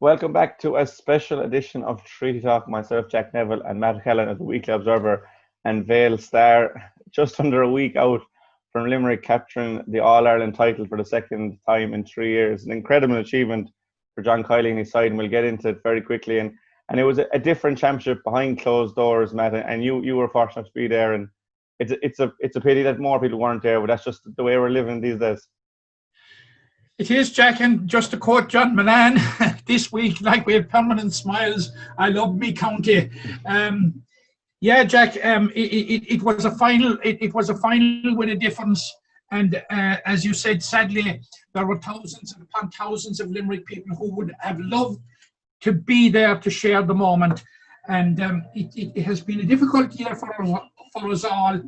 Welcome back to a special edition of Treaty Talk. Myself, Jack Neville, and Matt O'Callaghan as the Weekly Observer, and Vale Star, just under a week out from Limerick capturing the All-Ireland title for the second time in 3 years. An incredible achievement for John Kiely and his side, and we'll get into it very quickly. And it was a different championship behind closed doors, Matt, and you were fortunate to be there. And it's a pity that more people weren't there, but that's just the way we're living these days. It is, Jack, and just to quote John Milan, this week, like we had permanent smiles, I love me county. Yeah, Jack, it was a final. It was a final with a difference, and as you said, sadly, there were thousands upon thousands of Limerick people who would have loved to be there to share the moment, and it has been a difficult year for us all,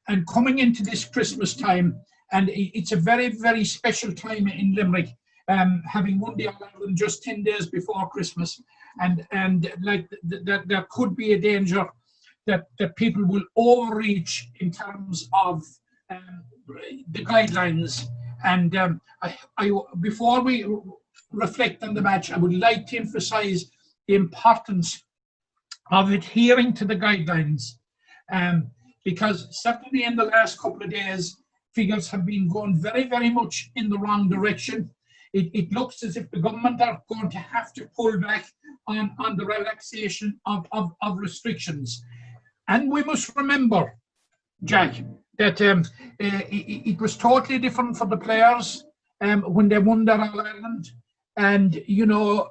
and coming into this Christmas time. And it's a very, very special time in Limerick, having won the All-Ireland just 10 days before Christmas. And like there could be a danger that people will overreach in terms of the guidelines. And before we reflect on the match, I would like to emphasize the importance of adhering to the guidelines. Because certainly in the last couple of days, figures have been going very, very much in the wrong direction. It looks as if the government are going to have to pull back on the relaxation of restrictions. And we must remember, Jack, that it was totally different for the players when they won their All-Ireland. And, you know,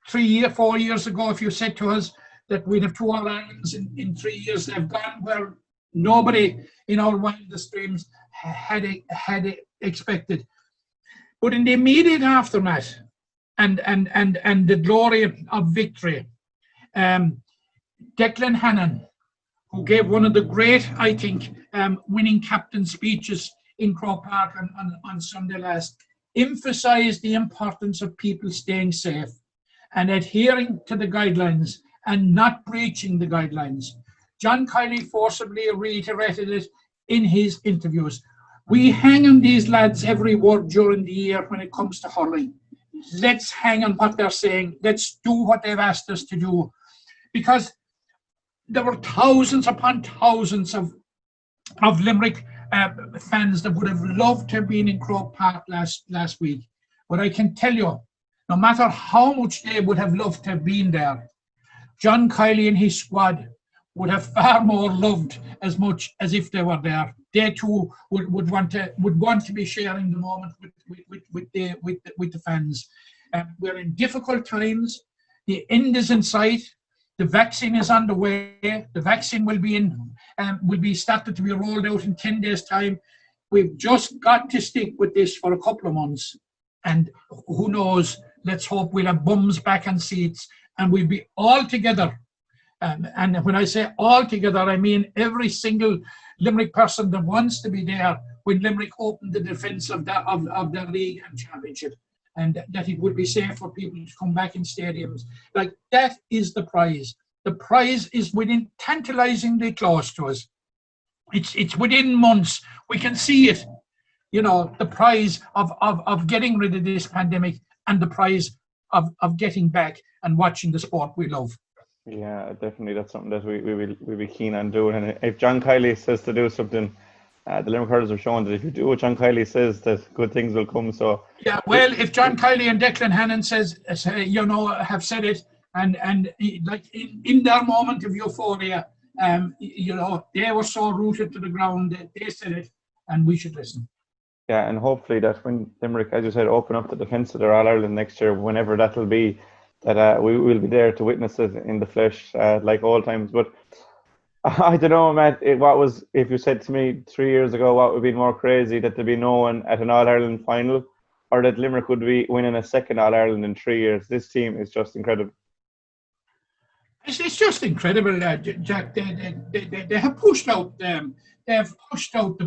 3 or 4 years ago, if you said to us that we'd have two All-Irelands in 3 years, they've gone where nobody in our wildest dreams had expected. But in the immediate aftermath and the glory of victory, Declan Hannon, who gave one of the great, I think, winning captain speeches in Croke Park on Sunday last, emphasised the importance of people staying safe and adhering to the guidelines and not breaching the guidelines. John Kiely forcibly reiterated it in his interviews. We hang on these lads every word during the year when it comes to hurling. Let's hang on what they're saying. Let's do what they've asked us to do. Because there were thousands upon thousands of Limerick fans that would have loved to have been in Croke Park last week. But I can tell you, no matter how much they would have loved to have been there, John Kiely and his squad would have far more loved as much as if they were there. They too would want to be sharing the moment with the fans. We're in difficult times. The end is in sight. The vaccine is on the way. The vaccine will be started to be rolled out in 10 days' time. We've just got to stick with this for a couple of months, and who knows? Let's hope we'll have bums back on seats, and we'll be all together. And when I say all together, I mean every single Limerick person that wants to be there when Limerick opened the defence of their league and championship, and that it would be safe for people to come back in stadiums. Like, that is the prize. The prize is within tantalisingly close to us. It's within months. We can see it. You know, the prize of getting rid of this pandemic and the prize of getting back and watching the sport we love. Yeah, definitely. That's something that we'll be keen on doing. And if John Kiely says to do something, the Limerick hurlers have shown that if you do what John Kiely says, that good things will come. So yeah, well, if John Kiely and Declan Hannon have said it, and like in their moment of euphoria, they were so rooted to the ground that they said it, and we should listen. Yeah, and hopefully that when Limerick, as you said, open up the defence of their All-Ireland next year, whenever that'll be, that we will be there to witness it in the flesh, like all times. But I don't know, Matt, if you said to me 3 years ago, what would be more crazy, that there'd be no one at an All-Ireland final, or that Limerick would be winning a second All-Ireland in 3 years? This team is just incredible. It's just incredible, Jack. They have pushed out the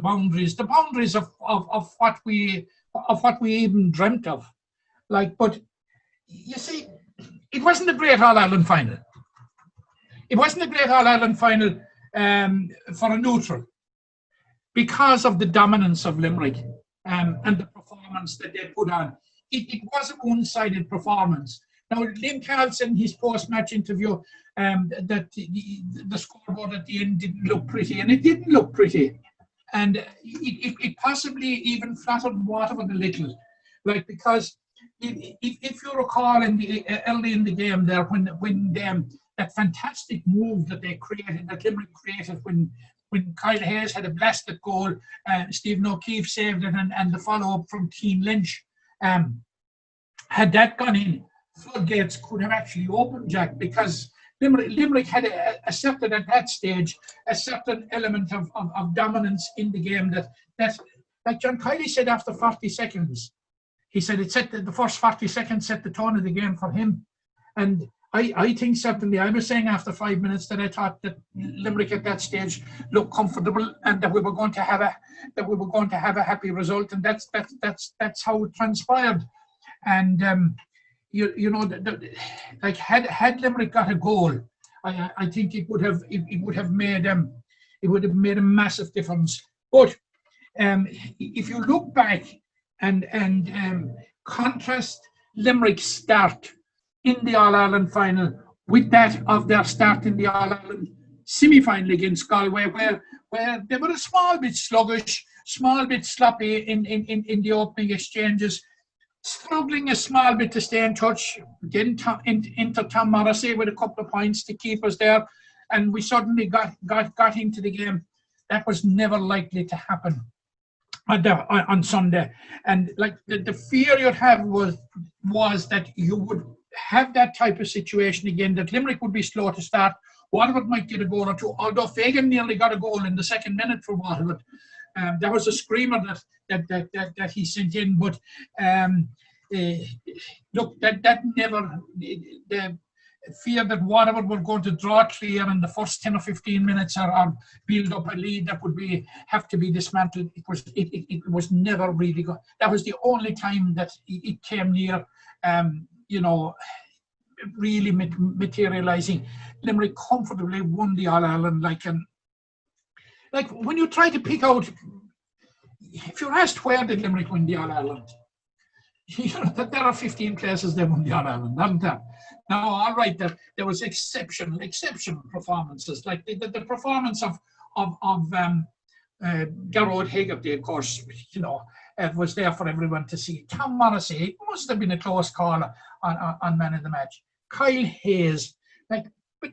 boundaries of what we even dreamt of. Like, but you see, it wasn't a great All-Ireland final. It wasn't a great All-Ireland final for a neutral, because of the dominance of Limerick and the performance that they put on. it was a one-sided performance. Now, Liam Carl said in his post-match interview that the scoreboard at the end didn't look pretty, and it didn't look pretty. And it possibly even flattered Waterford a little, like, because if you recall early in the game there, when that fantastic move that they created, that Limerick created, when Kyle Hayes had a blasted goal, Stephen O'Keefe saved it, and the follow-up from Keane Lynch, had that gone in, floodgates could have actually opened, Jack, because Limerick had a certain, at that stage, a certain element of dominance in the game that like John Kiely said after 40 seconds, he said the first 40 seconds set the tone of the game for him. And I think certainly, I was saying after 5 minutes that I thought that Limerick at that stage looked comfortable and that we were going to have a happy result, and that's how it transpired. And you know, like had Limerick got a goal, I think it would have made a massive difference. But if you look back and contrast Limerick's start in the All-Ireland final with that of their start in the All-Ireland semi-final against Galway, where they were a small bit sluggish, small bit sloppy in the opening exchanges, struggling a small bit to stay in touch, getting into Tom Morrissey with a couple of points to keep us there, and we suddenly got into the game. That was never likely to happen on Sunday. And like the fear you'd have was that you would have that type of situation again, that Limerick would be slow to start, Waterford might get a goal or two, although Fagan nearly got a goal in the second minute for Waterford. That was a screamer that he sent in, but look, that never, the fear that Waterford were going to draw clear in the first 10 or 15 minutes or build up a lead that would have to be dismantled. It was never really good. That was the only time that it came near, you know, really materializing. Limerick comfortably won the All-Ireland, like when you try to pick out, if you're asked where did Limerick win the All-Ireland, you know that there are 15 places they won the All-Ireland, aren't there? Now, all right, there was exceptional performances, like the performance of Garrod Hegarty, of course, you know, was there for everyone to see. Tom Morrissey, it must have been a close call on man of the match. Kyle Hayes, like, but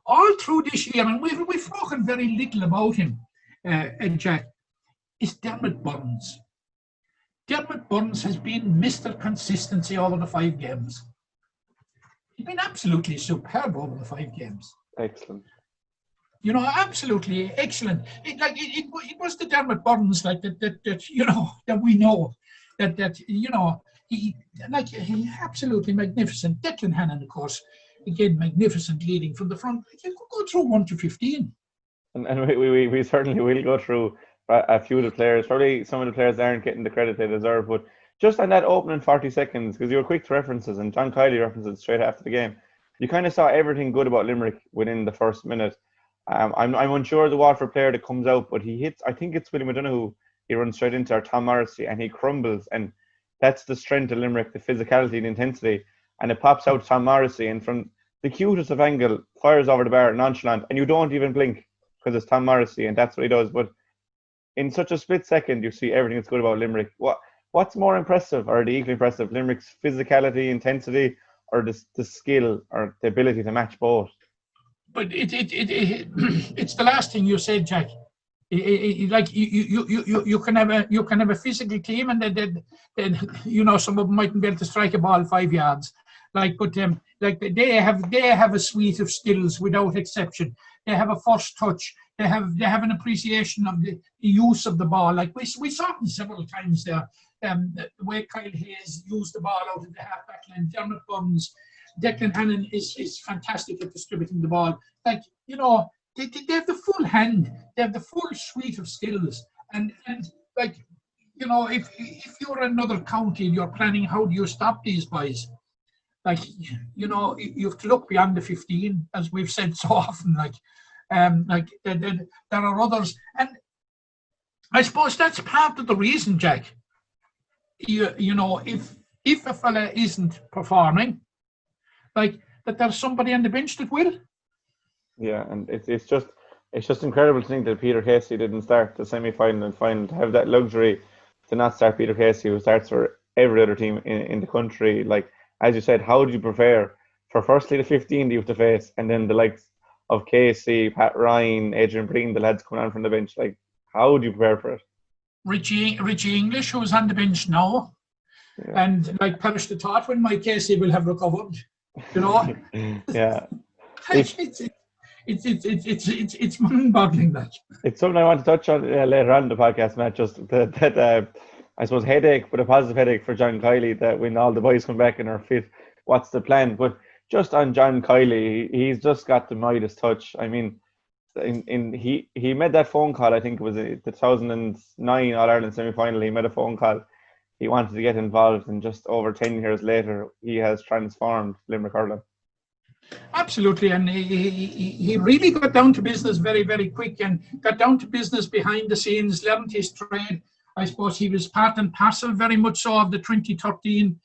all through this year, and we've spoken very little about him, Jack, is Dermot Burns. Dermot Burns has been Mr. Consistency over the 5 games. He's been absolutely superb over the 5 games. Excellent. You know, absolutely excellent. It was the Dermot Burns like that you know, that we know that you know, he absolutely magnificent. Declan Hannon, of course, again magnificent, leading from the front. You could go through 1 to 15. And we certainly will go through a few of the players. Probably some of the players aren't getting the credit they deserve, but just on that opening 40 seconds, because you were quick to references, and John Kiely referenced it straight after the game, you kind of saw everything good about Limerick within the first minute. I'm unsure of the Waterford player that comes out, but he hits, I think it's William O'Donoghue, he runs straight into our Tom Morrissey and he crumbles, and that's the strength of Limerick, the physicality, the intensity, and it pops out Tom Morrissey, and from the cutest of angle, fires over the bar, nonchalant, and you don't even blink because it's Tom Morrissey, and that's what he does. But in such a split second, you see everything that's good about Limerick. What's more impressive, or the equally impressive, Limerick's physicality, intensity, or the skill or the ability to match both? But it's the last thing you said, Jack. Like you can have a physical team, and then you know, some of them mightn't be able to strike a ball 5 yards. Like, but like they have a suite of skills without exception. They have a first touch. They have an appreciation of the use of the ball. Like we saw them several times there. The way Kyle Hayes used the ball out of the half-back line. Dermot Burns, Declan Hannon is fantastic at distributing the ball. Like, you know, they have the full hand. They have the full suite of skills. And like, you know, if you're another county and you're planning how do you stop these boys, like, you know, you have to look beyond the 15, as we've said so often. Like there are others, and I suppose that's part of the reason, Jack. You know, if if a fella isn't performing, like that there's somebody on the bench that will. Yeah, and it's just incredible to think that Peter Casey didn't start the semi-final and final, to have that luxury to not start Peter Casey, who starts for every other team in the country. Like, as you said, how do you prepare for firstly the 15 that you have to face, and then the likes of Casey, Pat Ryan, Adrian Breen, the lads coming on from the bench? Like, how do you prepare for it? Richie English, who's on the bench now, and like perish the thought when Mike Casey will have recovered, you know. Yeah. It's mind-boggling, that. It's something I want to touch on later on in the podcast, Matt. Just that I suppose headache, but a positive headache for John Kiely, that when all the boys come back and are fit, what's the plan? But just on John Kiely, he's just got the Midas touch. I mean, he made that phone call. I think it was the 2009 All Ireland semi-final. He made a phone call. He wanted to get involved, and just over 10 years later, he has transformed Limerick hurling. Absolutely, and he really got down to business very, very quick, and got down to business behind the scenes, learned his trade. I suppose he was part and parcel very much so of the 2013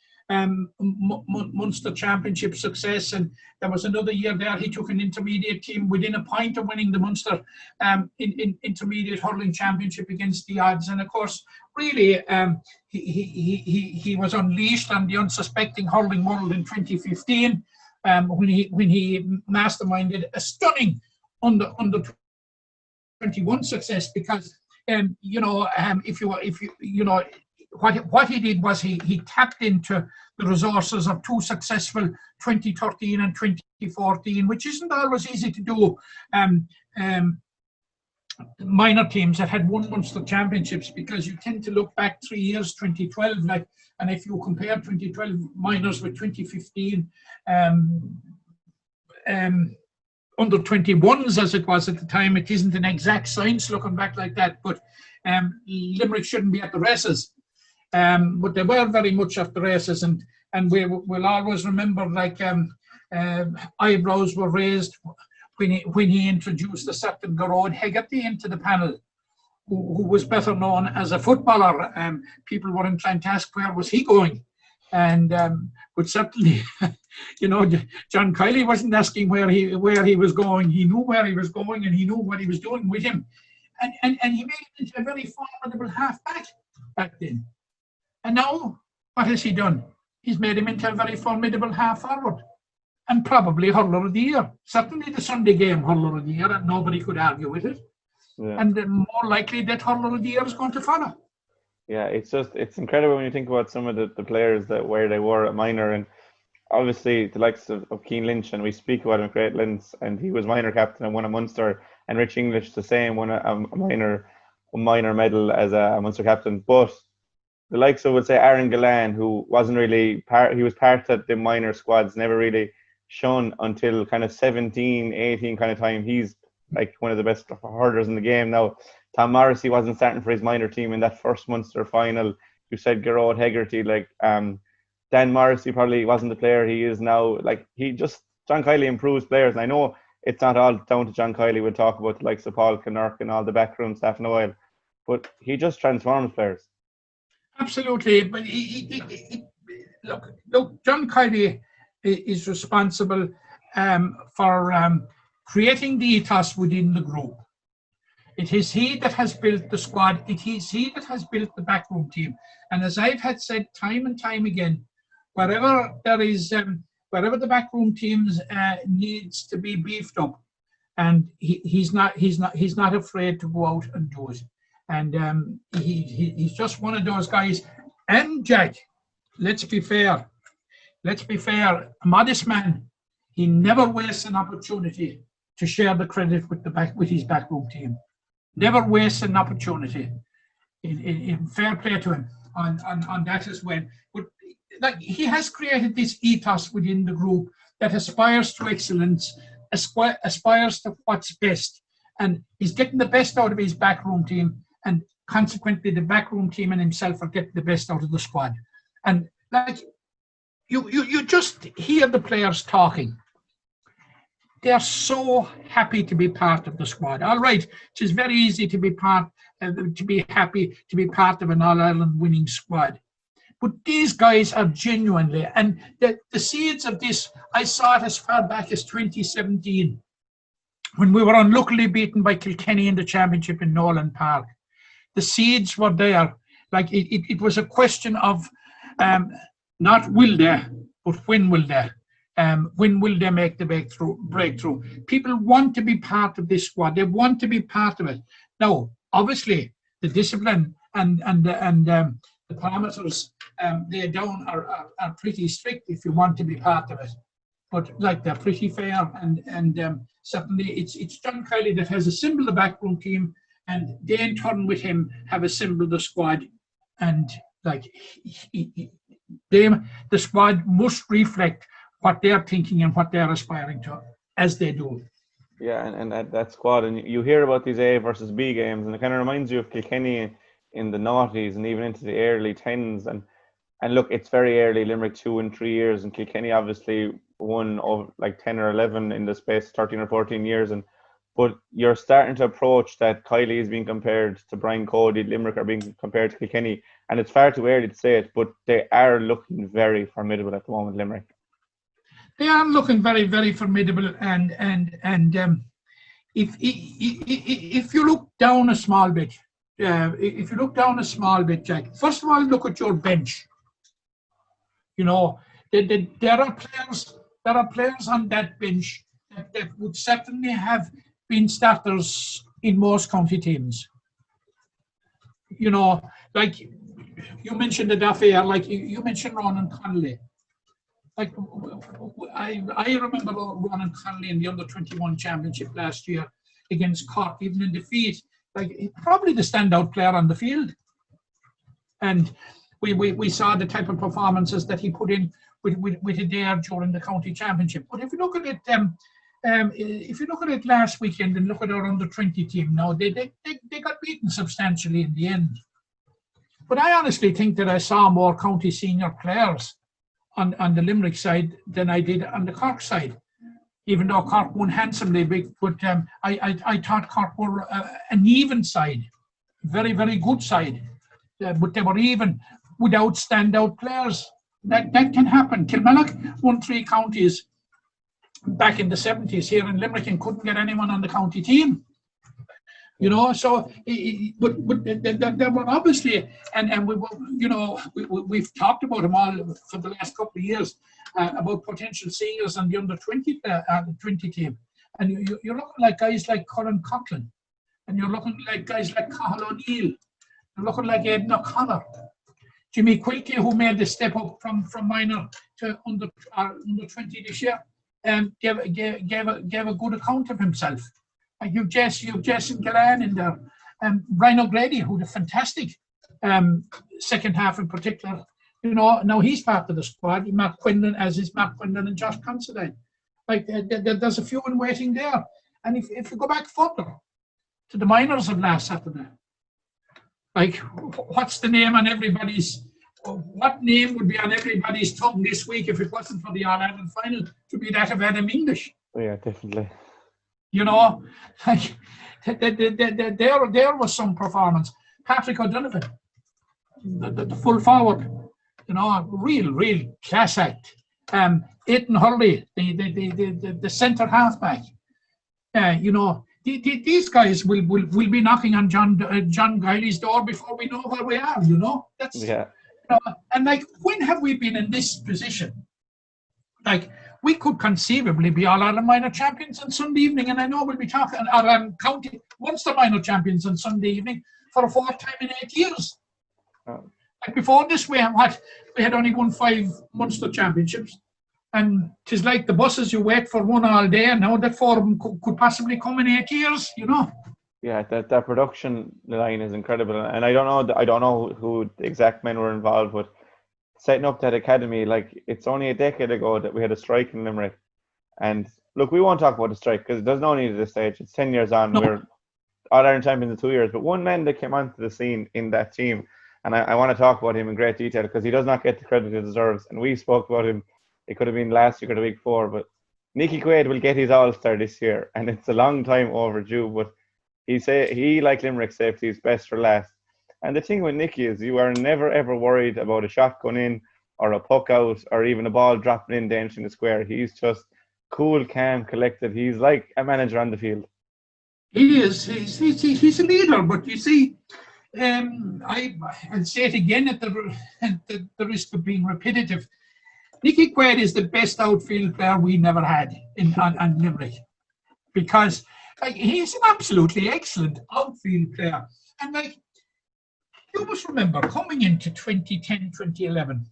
Munster Championship success, and there was another year there he took an intermediate team within a point of winning the Munster in intermediate hurling championship against the odds. And of course, really, he was unleashed on the unsuspecting hurling world in 2015 when he masterminded a stunning under 21 success, because what he did was he tapped into the resources of two successful 2013 and 2014, which isn't always easy to do. Minor teams that had won Munster championships, because you tend to look back 3 years, 2012, and if you compare 2012 minors with 2015 under 21s as it was at the time, it isn't an exact science looking back like that, but Limerick shouldn't be at the races. But they were very much at the races, and we'll always remember, eyebrows were raised when he introduced a certain Garrod Hegarty into the panel, who was better known as a footballer. People were inclined to ask, where was he going? And but certainly, John Kiely wasn't asking where he was going. He knew where he was going, and he knew what he was doing with him, and he made it into a very formidable halfback back then. And now, what has he done? He's made him into a very formidable half forward, and probably hurler of the year. Certainly the Sunday game hurler of the year, and nobody could argue with it. Yeah. And more likely that hurler of the year is going to follow. Yeah, it's incredible when you think about some of the players that where they were at minor, and obviously the likes of Cian Lynch, and we speak about him at great lengths, and he was minor captain and won a Munster, and Rich English the same, won a minor medal as a Munster captain. But the likes of, would say, Aaron Gillan, who wasn't really he was part of the minor squads, never really shone until kind of 17, 18 kind of time. He's like one of the best hurlers in the game now. Tom Morrissey wasn't starting for his minor team in that first Munster final. You said Garrod Hegarty, Dan Morrissey probably wasn't the player he is now. John Kiely improves players, and I know it's not all down to John Kiely. We'll talk about the likes of Paul Kinnerk and all the backroom staff in a while, but he just transforms players. Absolutely, but look, John Kiely is responsible for creating the ethos within the group. It is he that has built the squad. It is he that has built the backroom team. And as I've had said time and time again, wherever the backroom teams needs to be beefed up, and he's not afraid to go out and do it. And he's just one of those guys. And Jack, let's be fair, a modest man. He never wastes an opportunity to share the credit with his backroom team. Never wastes an opportunity. In fair play to him on that as well. But he has created this ethos within the group that aspires to excellence, aspires to what's best, and he's getting the best out of his backroom team, and consequently the backroom team and himself are getting the best out of the squad. And you just hear the players talking. They are so happy to be part of the squad. All right, it is very easy to be happy to be part of an All-Ireland winning squad. But these guys are genuinely, and the seeds of this, I saw it as far back as 2017, when we were unluckily beaten by Kilkenny in the championship in Nolan Park. The seeds were there. Like it was a question of not will they, but when will they? When will they make the breakthrough? People want to be part of this squad. They want to be part of it. Now, obviously, the discipline and the parameters laid down are pretty strict if you want to be part of it. But like they're pretty fair, and certainly it's John Kiely that has assembled the backroom team, and they in turn with him have assembled the squad, and like the squad must reflect what they're thinking and what they're aspiring to, as they do. Yeah, and that squad, and you hear about these A versus B games, and it kind of reminds you of Kilkenny in the noughties and even into the early 10s. And look, it's very early, Limerick 2 and 3 years, and Kilkenny obviously won over like 10 or 11 in the space 13 or 14 years. But you're starting to approach that Kiely is being compared to Brian Cody, Limerick are being compared to Kilkenny, and it's far too early to say it, but they are looking very formidable at the moment, Limerick. They are looking very, very formidable, and if you look down a small bit, Jack, first of all, look at your bench. You know, there are players on that bench that would certainly have been starters in most county teams. You know, like you mentioned the Daffy, like you mentioned Ronan Connolly. Like I remember Ronan Connolly in the under-21 championship last year against Cork, even in defeat. Like probably the standout player on the field, and we saw the type of performances that he put in with Adair during the county championship. But if you look at it, last weekend and look at our under-20 team now, they got beaten substantially in the end. But I honestly think that I saw more county senior players on the Limerick side than I did on the Cork side, even though Cork won handsomely big. But I thought Cork were an even side, very, very good side. But they were even without standout players. That can happen. Kilmallock won 3 counties back in the 70s here in Limerick and couldn't get anyone on the county team. You know, so but there were obviously, and we were, you know, we've talked about them all for the last couple of years about potential seniors on the under-20 20 team, and you're looking like guys like Colin Coughlin, and you're looking like guys like Cathal O'Neill, you're looking like Aidan O'Connor, Jimmy Quilty, who made the step up from minor to under 20 this year, and gave a good account of himself. You've Jason Gillan in there, Brian O'Grady, who had a fantastic second half in particular. You know, now he's part of the squad. Mark Quinlan, as is Mark Quinlan and Josh Considine. Like there's a few in waiting there. And if you go back further to the minors of last Saturday, like what's the name on everybody's? What name would be on everybody's tongue this week if it wasn't for the All-Ireland final to be that of Adam English? Oh, yeah, definitely. You know, like there was some performance. Patrick O'Donovan, the full forward, you know, real class act. Aidan Hurley, the centre halfback. You know, these guys will be knocking on John Guiley's door before we know where we are. You know, that's yeah. You know, and like, when have we been in this position? Like, we could conceivably be All-Ireland minor champions on Sunday evening, and I know we'll be talking county Munster Final champions on Sunday evening for a 4th time in 8 years. Like before this, we had only won 5 Munster championships, and it's like the buses you wait for one all day, and now that 4 of them could possibly come in 8 years. You know. Yeah, that production line is incredible, and I don't know who the exact men were involved with setting up that academy. Like, it's only a decade ago that we had a strike in Limerick, and look, we won't talk about the strike because there's no need at this stage. It's 10 years on. No. We're All-Ireland champions in 2 years, but one man that came onto the scene in that team, and I want to talk about him in great detail because he does not get the credit he deserves, and we spoke about him. It could have been last week or the week before, but Nicky Quaid will get his All-Star this year, and it's a long time overdue, but he, like Limerick, saved his best for last. And the thing with Nicky is you are never ever worried about a shot going in or a puck out or even a ball dropping in danger in the square. He's just cool, calm, collected. He's like a manager on the field. He is. He's a leader, but you see, I'll say it again at the risk of being repetitive. Nicky Quaid is the best outfield player we never had on Limerick, because he's an absolutely excellent outfield player. And you must remember, coming into 2010, 2011,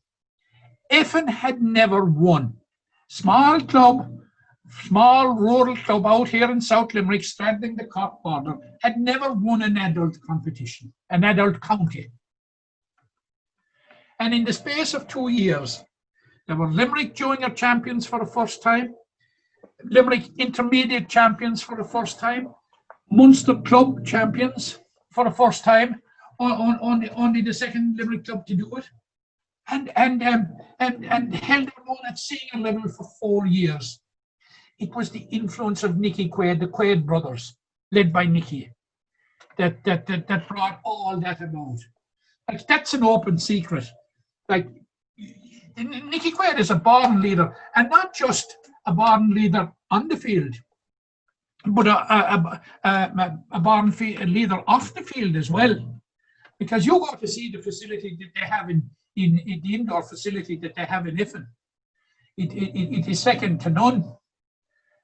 Effin had never won. Small rural club out here in South Limerick, straddling the Cork border, had never won an adult competition, an adult county. And in the space of 2 years, there were Limerick Junior champions for the first time, Limerick Intermediate champions for the first time, Munster Club champions for the first time, only the second Limerick club to do it, and held their own at senior level for 4 years. It was the influence of Nicky Quaid, the Quaid brothers, led by Nicky, that brought all that about. Like, that's an open secret. Like, Nicky Quaid is a born leader, and not just a born leader on the field, but a born leader off the field as well. Because you go to see the facility that they have in the indoor facility that they have in Effin. It is second to none.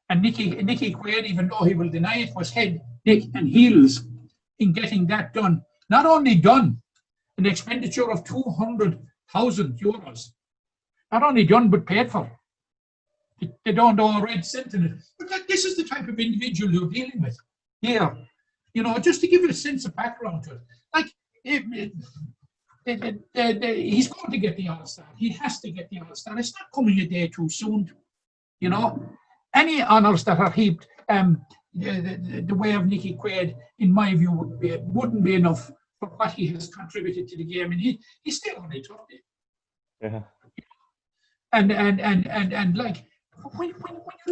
And Nicky Quaid, even though he will deny it, was head, neck and heels in getting that done. Not only done, an expenditure of 200,000 euros. Not only done, but paid for. They don't owe a red cent in it. But this is the type of individual you're dealing with here. You know, just to give you a sense of background to it. Like, he's going to get the All-Star. He has to get the All-Star. It's not coming a day too soon, you know. Any honours that are heaped the way of Nicky Quaid, in my view, wouldn't be enough for what he has contributed to the game. And he's still only 30. Yeah. And like, when you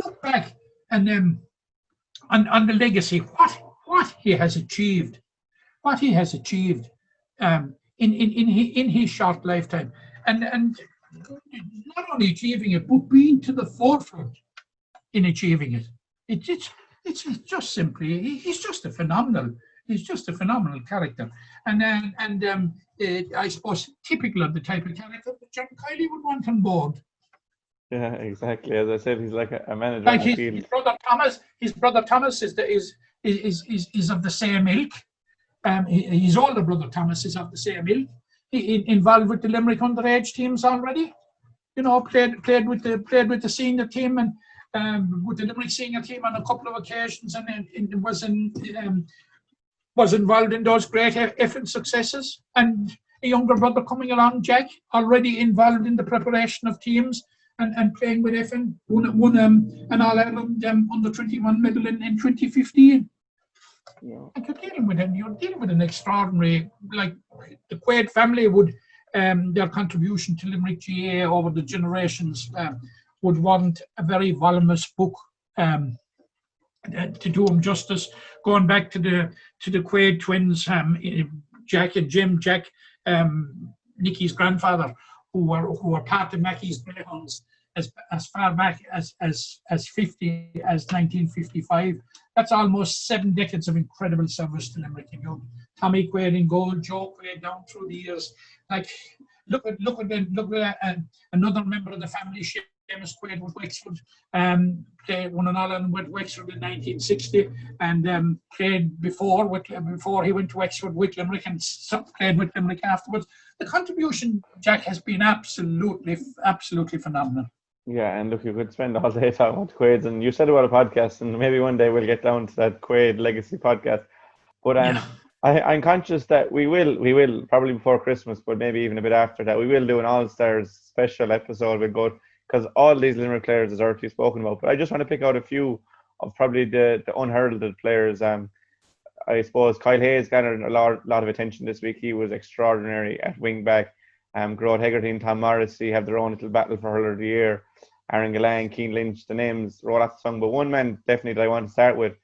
look back and on the legacy, what he has achieved, in his short lifetime, and not only achieving it, but being to the forefront in achieving it. It's just simply, he's just a phenomenal character, and I suppose typical of the type of character that John Kiely would want on board. Yeah, exactly. As I said, he's like a manager Like on the field. His brother Thomas is of the same ilk. His older brother Thomas is of the same ilk. He involved with the Limerick underage teams already. You know, played with the senior team and with the Limerick senior team on a couple of occasions, and was involved in those great Effin successes. And a younger brother coming along, Jack, already involved in the preparation of teams and playing with Effin, won an All-Ireland under 21 medal in 2015. Yeah. Like, you're dealing with an extraordinary, like, the Quaid family would, their contribution to Limerick GA over the generations would warrant a very voluminous book to do them justice. Going back to the Quaid twins, Jack and Jim. Jack, Nicky's grandfather, who were part of Mackey's Greyhounds as far back as 1955. That's almost 7 decades of incredible service to Limerick. You know, Tommy Quaid in goal, Joe Quaid down through the years. Like, look at another member of the family, Seamus Quaid with Wexford. They won an All-Ireland with Wexford in 1960, and played before he went to Wexford with Limerick, and played with Limerick afterwards. The contribution, Jack, has been absolutely phenomenal. Yeah, and look, you could spend all day talking about Quaids, and you said about a podcast, and maybe one day we'll get down to that Quaid legacy podcast. But I'm conscious that we will probably before Christmas, but maybe even a bit after that, we will do an All-Stars special episode with God, because all these Limerick players has already spoken about. But I just want to pick out a few of probably the unheralded players. I suppose Kyle Hayes garnered a lot of attention this week. He was extraordinary at wing back. Grode Hegarty and Tom Morrissey have their own little battle for hurler of the year. Aaron Gillan, Keane Lynch, the names roll off the tongue. But one man definitely that I want to start with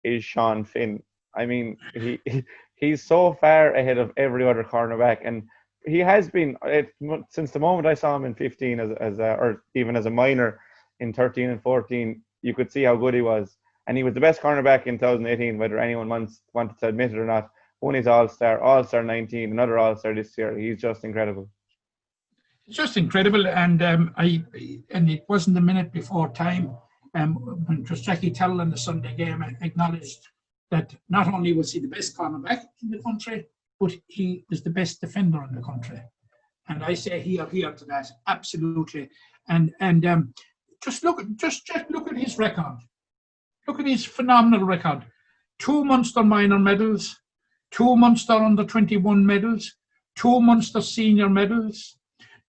is Sean Finn. I mean, he's so far ahead of every other cornerback, and he has been since the moment I saw him in 15 or even as a minor in 13 and 14. You could see how good he was, and he was the best cornerback in 2018, whether anyone wanted to admit it or not. Won his All-Star 19, another All-Star this year. He's just incredible. It's just incredible, and it wasn't a minute before time when Jackie Tell in the Sunday game acknowledged that not only was he the best cornerback in the country, but he was the best defender in the country. And I say here to that, absolutely. And just look at his record. Look at his phenomenal record. 2 Munster minor medals, 2 Munster under-21 medals, 2 Munster senior medals,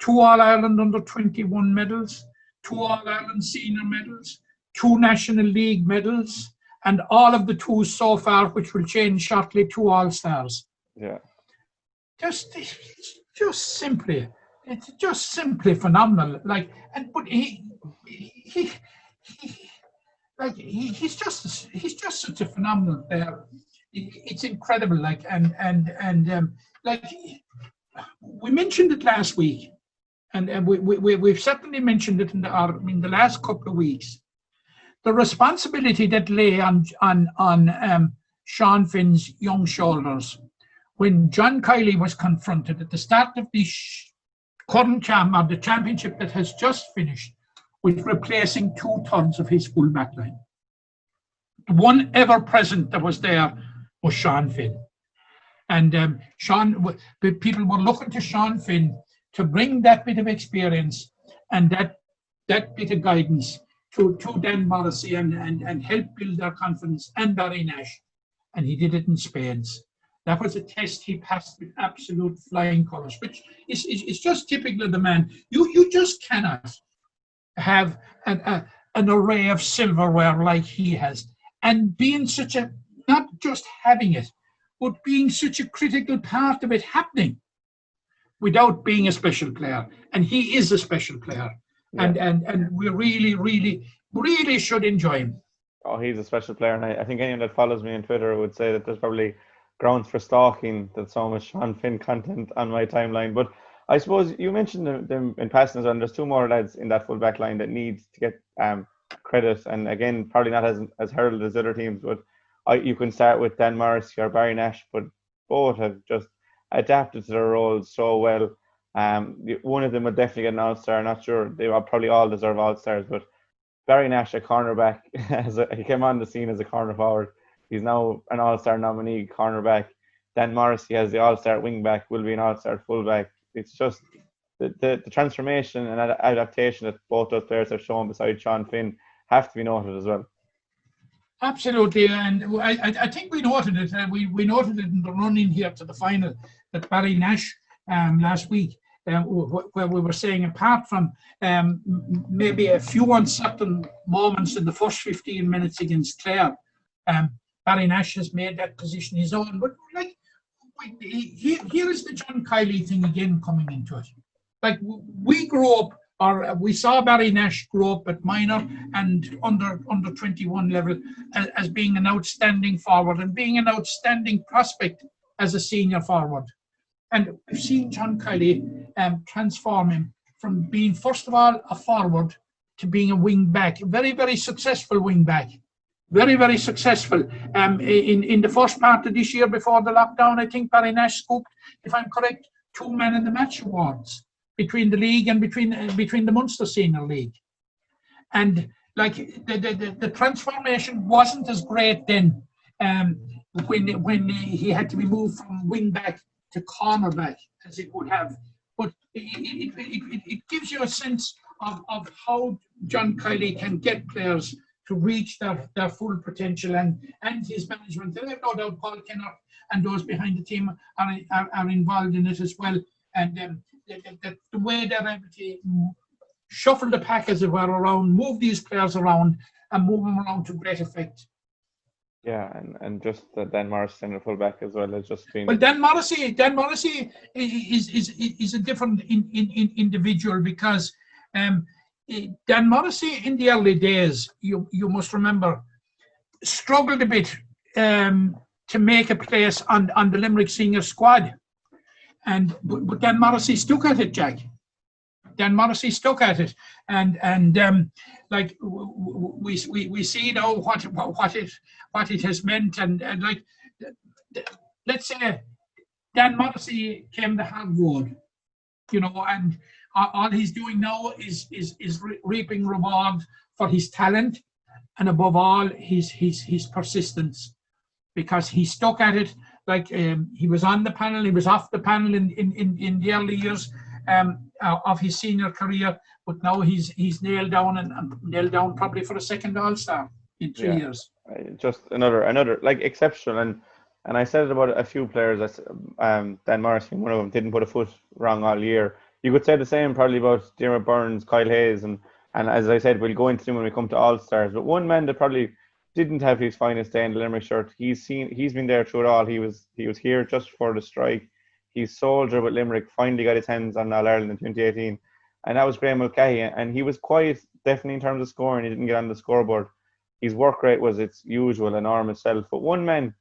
2 All-Ireland under-21 medals, 2 All-Ireland senior medals, 2 National League medals, and all of the 2 so far, which will change shortly, 2 All-Stars. Yeah. It's just simply phenomenal. But he's just such a phenomenal player. It's incredible. We mentioned it last week, and we've certainly mentioned it in the last couple of weeks. The responsibility that lay on Sean Finn's young shoulders when John Kiely was confronted at the start of the current the championship that has just finished, with replacing 2/3 of his full back line. The one ever present that was there was Sean Finn. And people were looking to Sean Finn to bring that bit of experience and that bit of guidance to Dan Morrissey and help build their confidence and Barry Nash. And he did it in spades. That was a test he passed with absolute flying colours, which is just typical of the man. You just cannot have an array of silverware like he has, and being not just having it, but being such a critical part of it happening without being a special player. And he is a special player. Yeah. And we really should enjoy him. Oh, he's a special player, and I think anyone that follows me on Twitter would say that there's probably grounds for stalking that so much Sean Finn content on my timeline. But I suppose you mentioned them in passing as well, and there's 2 more lads in that full back line that need to get credit, and again, probably not as heralded as other teams, but you can start with Dan Morrissey or Barry Nash, but both have just adapted to their roles so well. One of them will definitely get an All-Star. Not sure, they probably all deserve All-Stars, but Barry Nash, a cornerback, he came on the scene as a corner forward. He's now an All-Star nominee cornerback. Dan Morrissey has the All-Star wingback, will be an All-Star fullback. It's just the transformation and adaptation that both those players have shown beside Sean Finn have to be noted as well. Absolutely, and I think we noted it. We noted it in the run-in here to the final that Barry Nash last week, where we were saying, apart from maybe a few uncertain moments in the first 15 minutes against Clare, Barry Nash has made that position his own. But here is the John Kiely thing again coming into it. We grew up, or we saw Barry Nash grow up at minor and under 21 level as being an outstanding forward and being an outstanding prospect as a senior forward. And we've seen John Kiely transform him from being, first of all, a forward to being a wing back, a very, very successful wing back. Very, very successful. In the first part of this year before the lockdown, I think Barry Nash scooped, if I'm correct, 2 Man in the Match awards between the league and between the Munster Senior League. And the transformation wasn't as great then when he had to be moved from wing back to cornerback as it would have. But it gives you a sense of how John Kiely can get players to reach their full potential, and his management. And I have no doubt Paul Kennard and those behind the team are involved in it as well. And the way they're able to shuffle the pack, as it were, around, move these players around, and move them around to great effect. Yeah, and just Dan Morrissey in the fullback as well has just been. Well, Dan Morrissey is a different individual, because Dan Morrissey in the early days, you must remember, struggled a bit to make a place on the Limerick senior squad. But Dan Morrissey stuck at it, Jack. Dan Morrissey stuck at it, and like we see now what it has meant, and like let's say Dan Morrissey came the hard road, you know, and all he's doing now is reaping reward for his talent, and above all his persistence, because he stuck at it. Like he was on the panel, he was off the panel in the early years of his senior career, but now he's nailed down and nailed down probably for a second All-Star in 3 years. Just another like exceptional, and I said it about a few players. Dan Morrissey, one of them, didn't put a foot wrong all year. You could say the same probably about Diarmaid Burns, Kyle Hayes, and as I said, we'll go into them when we come to All-Stars. But one man that probably didn't have his finest day in the Limerick shirt. He's been there through it all. He was here just for the strike. He's soldier with Limerick, finally got his hands on All-Ireland in 2018. And that was Graham Mulcahy. And he was quiet, definitely in terms of scoring. He didn't get on the scoreboard. His work rate was its usual, enormous self. But one man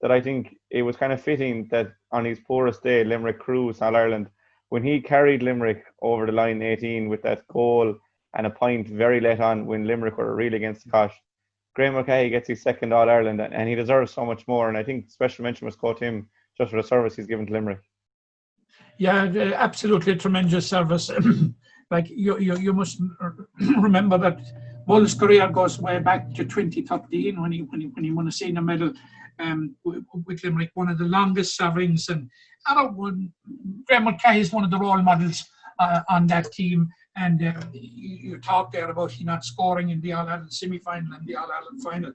that I think it was kind of fitting that on his poorest day, Limerick cruised All-Ireland, when he carried Limerick over the line 18 with that goal and a point very late on when Limerick were really against the cosh. Graham Mulcahy gets his second All-Ireland, and he deserves so much more. And I think special mention must go to him just for the service he's given to Limerick. Yeah, absolutely tremendous service. Like you must remember that Mull's career goes way back to 2013 when he won a senior medal with Limerick, one of the longest servings. And Graham Mulcahy is one of the role models on that team. And you talked there about he not scoring in the All-Ireland semi-final and the All-Ireland final.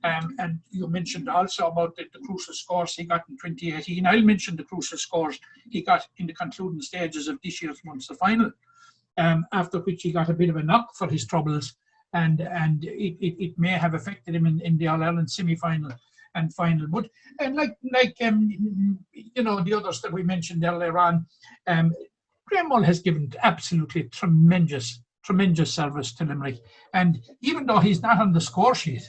And you mentioned also about the crucial scores he got in 2018. I'll mention the crucial scores he got in the concluding stages of this year's Munster Final, after which he got a bit of a knock for his troubles. And it may have affected him in the All-Ireland semi-final and final. But like you know, the others that we mentioned earlier on, Graham Mull has given absolutely tremendous service to Limerick. And even though he's not on the score sheet,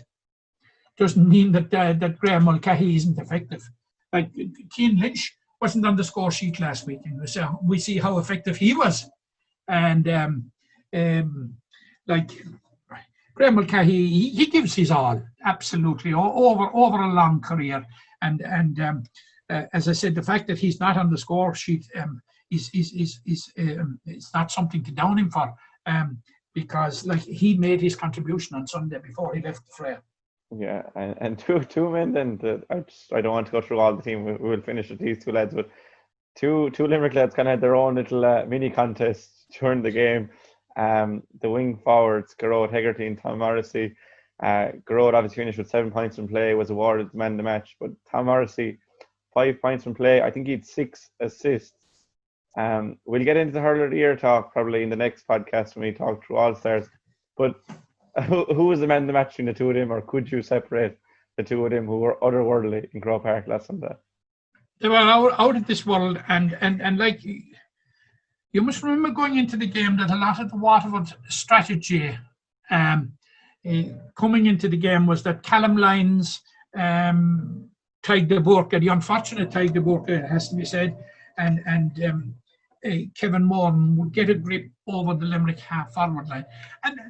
doesn't mean that Graham Mulcahy isn't effective. Like Cian Lynch wasn't on the score sheet last week, and we see how effective he was. And like Graham Mulcahy, he gives his all, absolutely, over a long career. And as I said, the fact that he's not on the score sheet it's not something to down him for, because like he made his contribution on Sunday before he left the fray. Yeah, and two men then I don't want to go through all the team. We'll finish with these two lads, but two Limerick lads kind of had their own little mini contest during the game. The wing forwards, Gearóid Hegarty and Tom Morrissey. Gearóid obviously finished with 7 points in play, was awarded the man of the match, but Tom Morrissey 5 points in play. I think he had 6 assists. We'll get into the hurler of the year talk probably in the next podcast when we talk through All-Stars. But who was the man of the match between the two of them, or could you separate the two of them who were otherworldly in Croke Park last Sunday? They were out of this world, and like you must remember going into the game that a lot of the Waterford strategy coming into the game was that Callum Lyons, Tadhg de Burka, the unfortunate Tadhg de Burka, has to be said, and Kevin Moran would get a grip over the Limerick half-forward line. And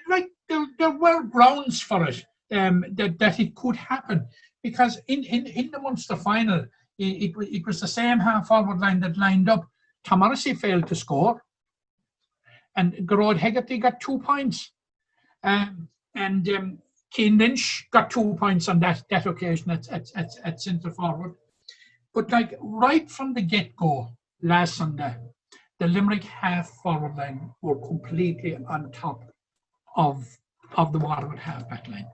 like there were grounds for it, that it could happen, because in the Munster Final, it was the same half-forward line that lined up. Tom Morrissey failed to score, and Gearóid Hegarty got 2 points. And Cian Lynch got 2 points on that occasion at centre forward. But like right from the get-go last Sunday, the Limerick half-forward line were completely on top of the Waterford half-back line.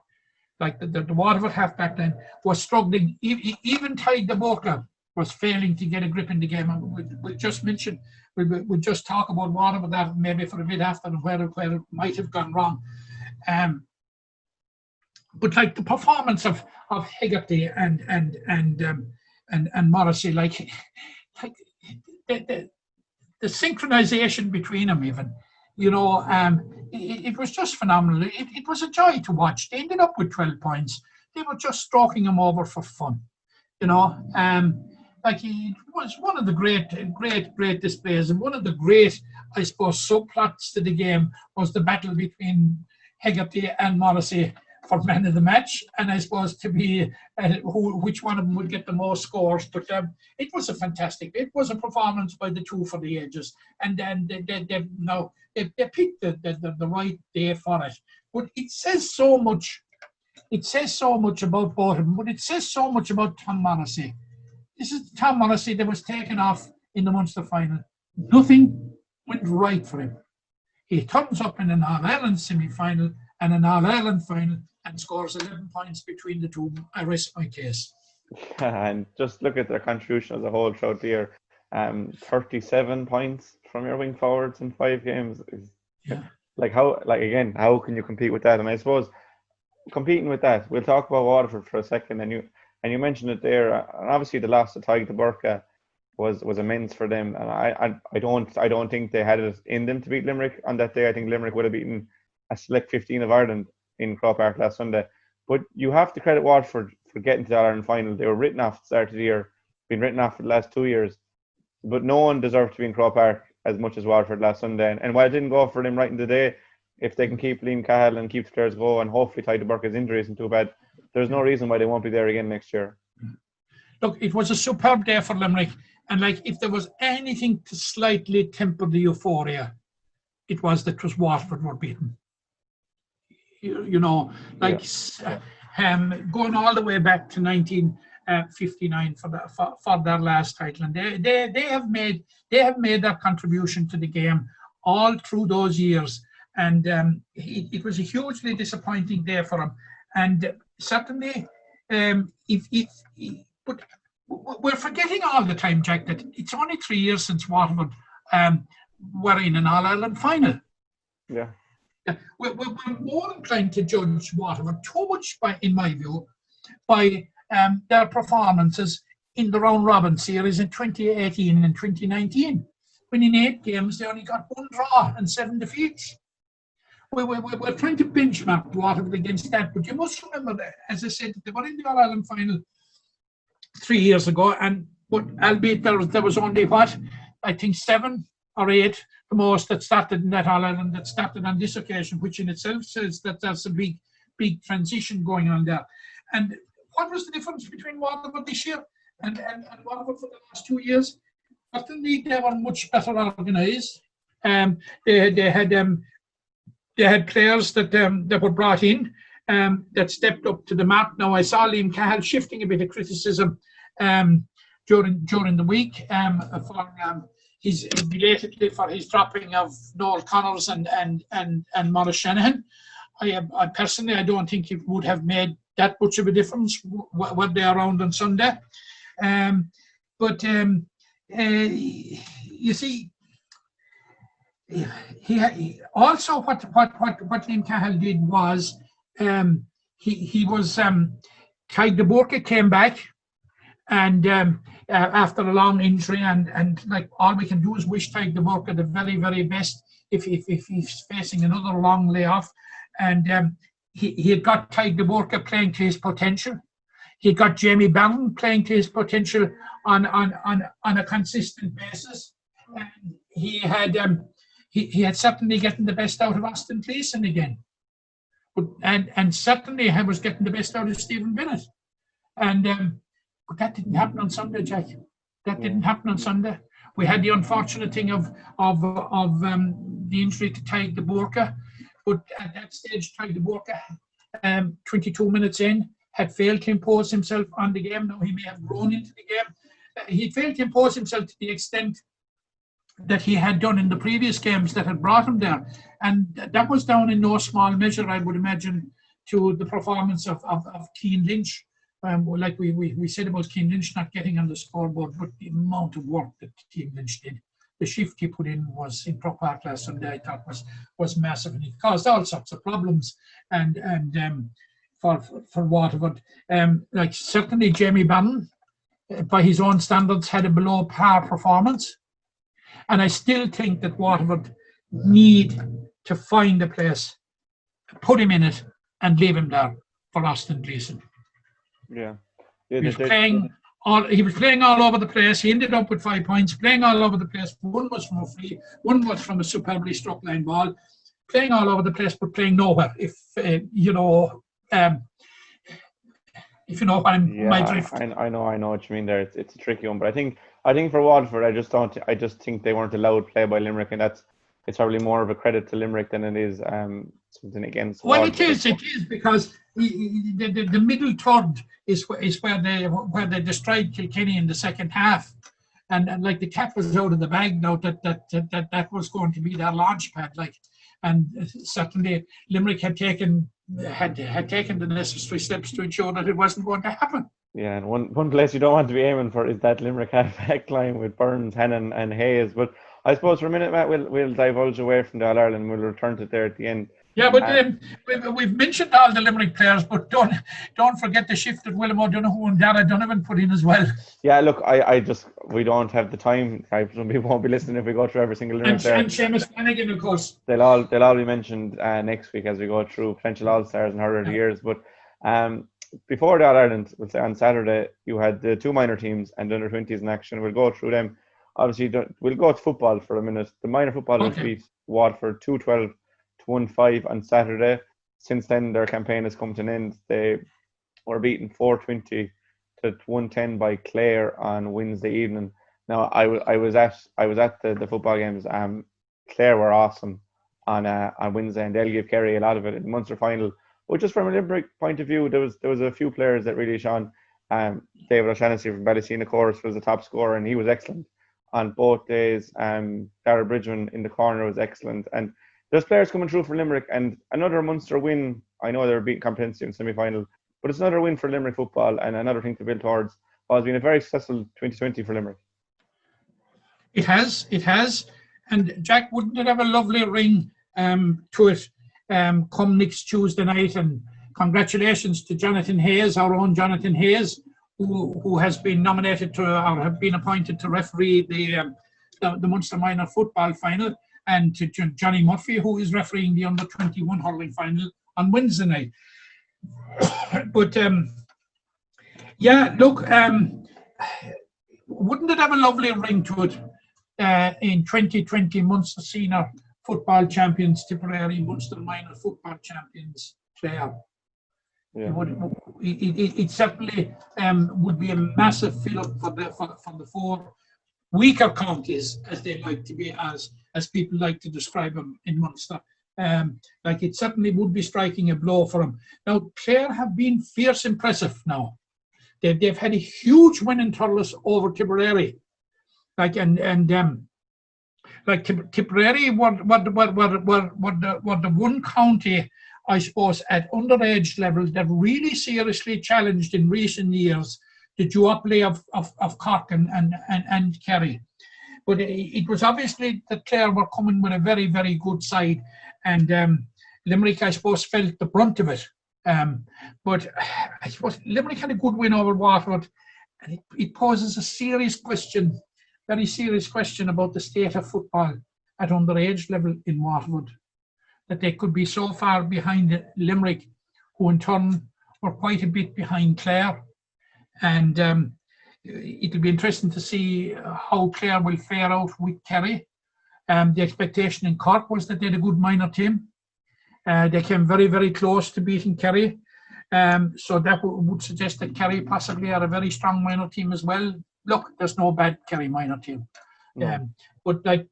Like the Waterford half-back line was struggling. Even Tadhg de Burka was failing to get a grip in the game. And we'll just mention, we'll just talk about Waterford that maybe for a bit after where it might have gone wrong. But like the performance of Hegarty and Morrissey, like the synchronization between them, even, you know, it was just phenomenal. It was a joy to watch. They ended up with 12 points. They were just stroking them over for fun. You know, like it was one of the great displays, and one of the great, I suppose, subplots to the game was the battle between Hegarty and Morrissey for man of the match, and I suppose to be which one of them would get the most scores. But it was it was a performance by the two for the ages, and then they picked the right day for it. But it says so much. It says so much about both of them, but it says so much about Tom Morrissey. This is Tom Morrissey that was taken off in the Munster Final. Nothing went right for him. He turns up in an All-Ireland semi-final and an All-Ireland final and scores 11 points between the two. I rest my case. And just look at their contribution as a whole throughout the year. 37 points from your wing forwards in 5 games. How can you compete with that? And I suppose competing with that, we'll talk about Waterford for a second, and you mentioned it there, and obviously the loss to Tig de Burka was immense for them, and I don't think they had it in them to beat Limerick on that day. I think Limerick would have beaten a select 15 of Ireland in Croke Park last Sunday. But you have to credit Waterford for getting to that Ireland final. They were written off at the start of the year, been written off for the last 2 years, but no one deserved to be in Croke Park as much as Waterford last Sunday. And while it didn't go for them right in the day, if they can keep Liam Cahill and keep the players go, and hopefully Tig de Burka's injury isn't too bad, there's no reason why they won't be there again next year. Look, it was a superb day for Limerick, and like if there was anything to slightly temper the euphoria, it was that Waterford were beaten. Going all the way back to 1959 for their last title, and they have made that contribution to the game all through those years. And it was a hugely disappointing day for him. And certainly, but we're forgetting all the time, Jack, that it's only 3 years since Waterford were in an All-Ireland final. Yeah. We're more inclined to judge Waterford too much, in my view, by their performances in the round-robin series in 2018 and 2019, when in 8 games they only got 1 draw and 7 defeats. We're trying to benchmark Waterford against that, but you must remember that, as I said, they were in the All-Ireland final 3 years ago, but albeit there was only I think 7 or 8 the most that started in that All-Ireland that started on this occasion, which in itself says that there's a big transition going on there. And what was the difference between Waterford this year and Waterford for the last 2 years? Certainly they were much better organised. They had players that were brought in that stepped up to the mark. Now I saw Liam Cahill shifting a bit of criticism during the week for his dropping of Noel Connors and Maurice Shanahan. I personally don't think it would have made that much of a difference were they around on Sunday. But you see. He also what Liam Cahill did was he was Tig de Burka came back and after a long injury and like all we can do is wish Tig de Burka the very, very best if he's facing another long layoff. And he had got Tig de Burka playing to his potential. He got Jamie Bannon playing to his potential on a consistent basis. And he had certainly getting the best out of Austin Gleeson again. And certainly he was getting the best out of Stephen Bennett. And but that didn't happen on Sunday, Jack. That didn't happen on Sunday. We had the unfortunate thing of the injury to Tig de Burka. But at that stage, Tig de Burka, 22 minutes in, had failed to impose himself on the game. Now he may have grown into the game. He failed to impose himself to the extent that he had done in the previous games that had brought him there. And that was down in no small measure, I would imagine, to the performance of Cian Lynch. Like we said about Cian Lynch not getting on the scoreboard, but the amount of work that Cian Lynch did, the shift he put in was in Croke Park last Sunday, I thought was massive, and it caused all sorts of problems. And for Waterford, like certainly Jamie Bannon, by his own standards, had a below par performance. And I still think that Waterford need to find a place, put him in it, and leave him there for Austin Gleeson. Yeah. He's playing he was playing all over the place. He ended up with 5 points, playing all over the place. One was from a free, one was from a superbly struck line ball, playing all over the place, but playing nowhere. If you know what my drift. I know what you mean there. It's a tricky one, but I think for Waterford, I just think they weren't allowed play by Limerick, and it's probably more of a credit to Limerick than it is something against. Well, Waterford. it is because the middle third is where they destroyed Kilkenny in the second half, and like the cat was out of the bag now that was going to be their launch pad, like, and certainly Limerick had taken the necessary steps to ensure that it wasn't going to happen. Yeah, and one place you don't want to be aiming for is that Limerick half-back line with Burns, Hannon and Hayes. But I suppose for a minute, Matt, we'll divulge away from the All-Ireland. We'll return to it there at the end. Yeah, but we've mentioned all the Limerick players, but don't forget the shift that Willem O'Donoghue and Dara Donovan put in as well. Yeah, look, we don't have the time. Some people won't be listening if we go through every single Limerick player. And Seamus Flanagan, of course. They'll all be mentioned next week as we go through potential All-Stars and hurler of the years. But before the All-Ireland, we'll say on Saturday, you had the two minor teams and the under-20s in action. We'll go through them. Obviously, we'll go to football for a minute. The minor footballers beat Waterford 2-12 to 1-5 on Saturday. Since then, their campaign has come to an end. They were beaten 4-20 to 1-10 by Clare on Wednesday evening. Now, I was at the football games. Clare were awesome on Wednesday, and they'll give Kerry a lot of it in the Munster Final. But just from a Limerick point of view, there was a few players that really shone. David O'Shaughnessy from Ballyseen, of course, was the top scorer, and he was excellent on both days. Dara Bridgman in the corner was excellent, and there's players coming through for Limerick, and another Munster win. I know they were beating Competency in the semi-final, but it's another win for Limerick football and another thing to build towards. It's been a very successful 2020 for Limerick. It has, and Jack, wouldn't it have a lovely ring to it come next Tuesday night? And congratulations to Jonathan Hayes, our own Jonathan Hayes, who has been nominated to or have been appointed to referee the Munster Minor Football Final, and to Johnny Murphy, who is refereeing the under-21 hurling final on Wednesday night. But yeah, look, wouldn't it have a lovely ring to it in 2020 Munster Senior Football Champions, Tipperary Munster Minor Football Champions Clare? Yeah. It certainly would be a massive fill-up for the four weaker counties, as they like to be, as people like to describe them in Munster. Like, it certainly would be striking a blow for them. Now, Clare have been fierce impressive now. They've had a huge win in Thurles over Tipperary. Like, Tipperary were the one county, I suppose, at underage level that really seriously challenged in recent years the duopoly of Cork and Kerry. But it was obviously that Clare were coming with a very, very good side, and Limerick, I suppose, felt the brunt of it. But I suppose Limerick had a good win over Waterford, and it poses a serious question, very serious question about the state of football at underage level in Waterford, that they could be so far behind Limerick, who in turn were quite a bit behind Clare. And it'll be interesting to see how Clare will fare out with Kerry. The expectation in Cork was that they had a good minor team. They came very, very close to beating Kerry. So that would suggest that Kerry possibly are a very strong minor team as well. Look, there's no bad Kerry minor team. No. But like,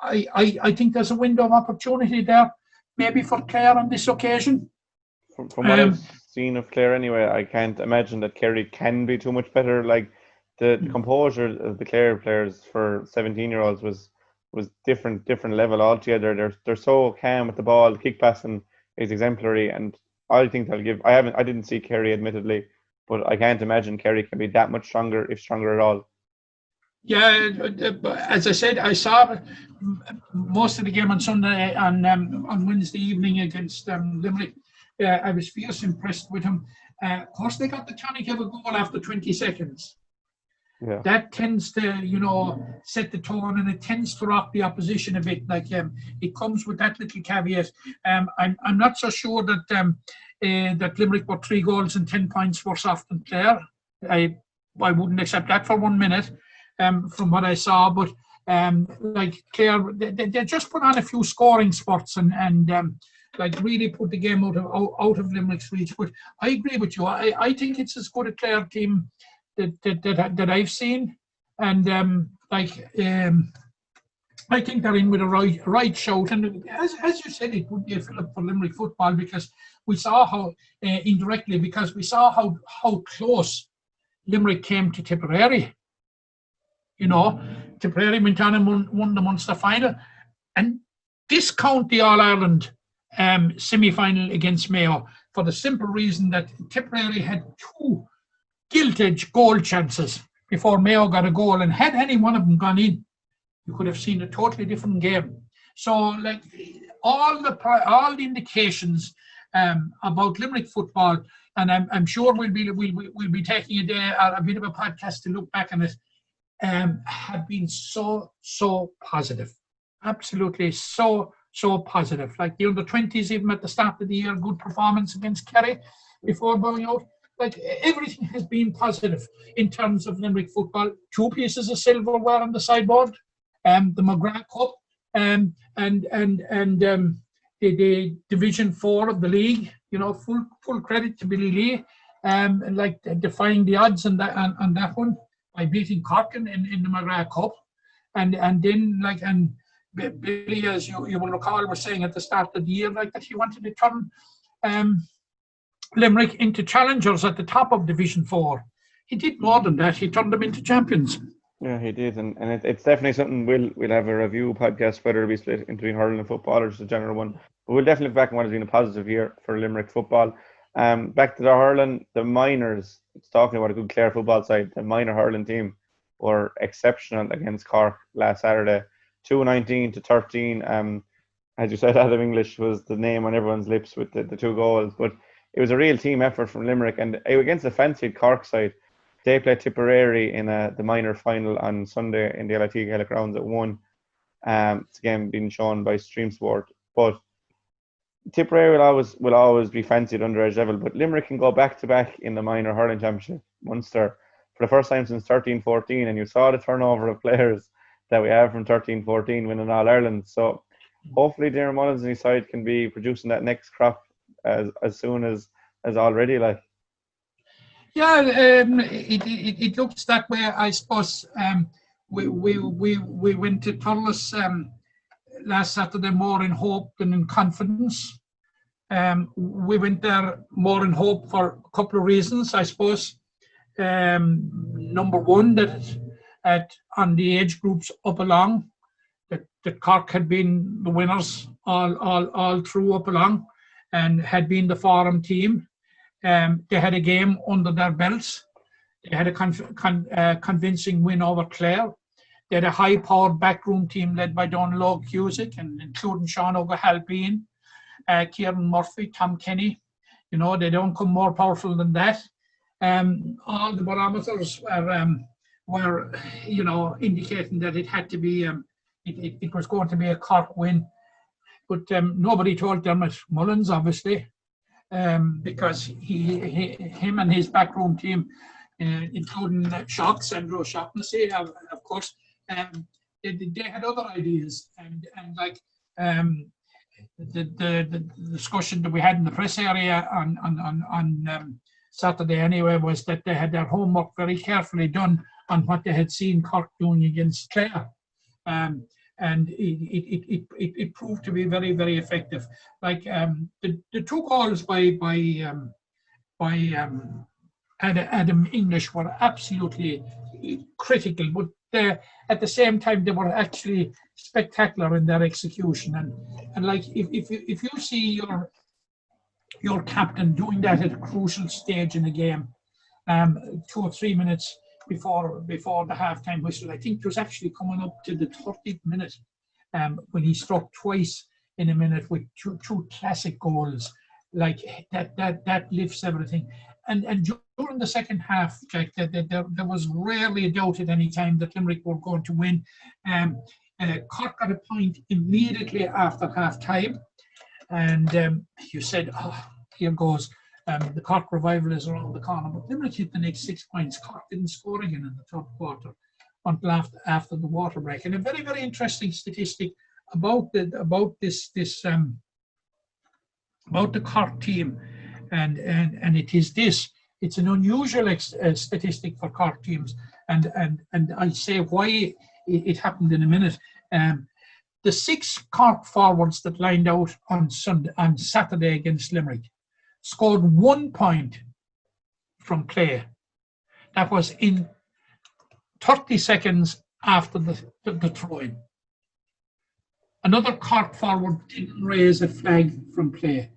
I think there's a window of opportunity there, maybe for Clare on this occasion. From what I've seen of Clare anyway, I can't imagine that Kerry can be too much better. Like, the composure of the Clare players for 17-year-olds was different level altogether. They're so calm with the ball. The kick passing is exemplary, and I think they'll give. I didn't see Kerry, admittedly, but I can't imagine Kerry can be that much stronger, if stronger at all. Yeah, as I said, I saw most of the game on Sunday, on Wednesday evening against Limerick. I was fierce impressed with him. Of course, they got the tonic of a goal after 20 seconds. Yeah. That tends to, set the tone, and it tends to rock the opposition a bit. Like, it comes with that little caveat. I'm not so sure that Limerick were 3 goals and 10 points worse off than Clare. I wouldn't accept that for 1 minute from what I saw. But like Clare, they just put on a few scoring spurts and like really put the game out of Limerick's reach. But I agree with you. I think it's as good a Clare team that I've seen, and I think they're in with a right shout. And as you said, it would be a fillip for Limerick football, because we saw how indirectly, because we saw how close Limerick came to Tipperary. You know, Tipperary went on and won the Munster Final, and discount the All-Ireland semi-final against Mayo for the simple reason that Tipperary had 2 gilt-edged goal chances before Mayo got a goal, and had any one of them gone in, you could have seen a totally different game. So, like, all the indications about Limerick football, and I'm sure we'll be taking a day, a bit of a podcast to look back on it, have been so positive, absolutely so positive. Like the under-20s, even at the start of the year, good performance against Kerry before going out. Like, everything has been positive in terms of Limerick football. 2 pieces of silverware on the sideboard. The McGrath Cup, and the Division 4 of the league. You know, full credit to Billy Lee, and like defying the odds on that one by beating Cork in the McGrath Cup, and then like, and Billy, as you will recall, was saying at the start of the year, like, that he wanted to turn Limerick into challengers at the top of Division 4. He did more than that. He turned them into champions. Yeah, he did, and it's definitely something we'll have a review podcast, whether it be split in between hurling and football or just a general one. But we'll definitely look back on what has been a positive year for Limerick football. Back to the hurling, the minors. It's talking about a good Clare football side. The minor hurling team were exceptional against Cork last Saturday, 2-19-13. As you said, Adam English was the name on everyone's lips with the 2 goals, but it was a real team effort from Limerick, and against the fancied Cork side. They played Tipperary in the minor final on Sunday in the LIT Gaelic Grounds at 1. It's again being shown by Stream Sport. But Tipperary will always be fancied under edge level. But Limerick can go back to back in the minor hurling championship, Munster, for the first time since 13-14. And you saw the turnover of players that we have from 13-14 winning All Ireland. So hopefully Darren Mullins and his side can be producing that next crop as soon as already, like. Yeah, it looks that way, I suppose. We went to Thurles last Saturday more in hope than in confidence. We went there more in hope for a couple of reasons, I suppose. Number one, that on the age groups up along, that Cork had been the winners all through up along, and had been the forum team. They had a game under their belts. They had a convincing win over Clare. They had a high-powered backroom team led by Donald Cusick, and including Sean O'Halpine, Kieran Murphy, Tom Kenny. You know, they don't come more powerful than that. All the barometers were you know, indicating that it had to be, it was going to be a Cork win. But nobody told Dermot Mullins, obviously. Because him and his backroom team, including Andrew Shaughnessy, of course, they had other ideas, and like the discussion that we had in the press area on Saturday anyway was that they had their homework very carefully done on what they had seen Cork doing against Clare. And it proved to be very, very effective. Like the 2 goals by Adam English were absolutely critical, but at the same time they were actually spectacular in their execution. And like if you see your captain doing that at a crucial stage in the game, 2 or 3 minutes before the halftime whistle. I think it was actually coming up to the 30th minute when he struck twice in a minute with two classic goals. Like that lifts everything. And during the second half, Jack, there was rarely a doubt at any time that Limerick were going to win. Cork got a point immediately after half time, and you said, "Oh, here goes." The Cork revival is around the corner, but Limerick hit the next 6 points. Cork didn't score again in the third quarter until after the water break. And a very, very interesting statistic about the Cork team, and it is this. It's an unusual statistic for Cork teams, and I say why it happened in a minute. The 6 Cork forwards that lined out on Saturday against Limerick scored 1 point from play. That was in 30 seconds after the throw-in. Another Cork forward didn't raise a flag from play.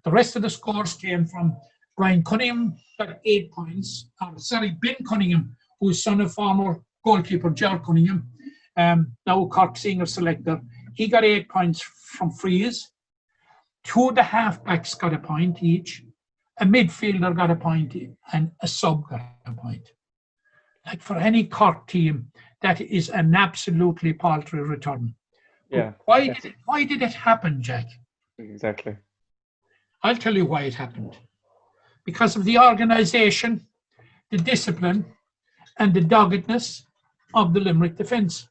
The rest of the scores came from Brian Cunningham, got 8 points. Ben Cunningham, who's son of former goalkeeper Ger Cunningham, now Cork senior selector. He got 8 points from frees. 2 of the halfbacks got a point each. A midfielder got a point and a sub got a point. Like, for any Cork team, that is an absolutely paltry return. Yeah. Why did it happen, Jack? Exactly. I'll tell you why it happened. Because of the organisation, the discipline, and the doggedness of the Limerick defence.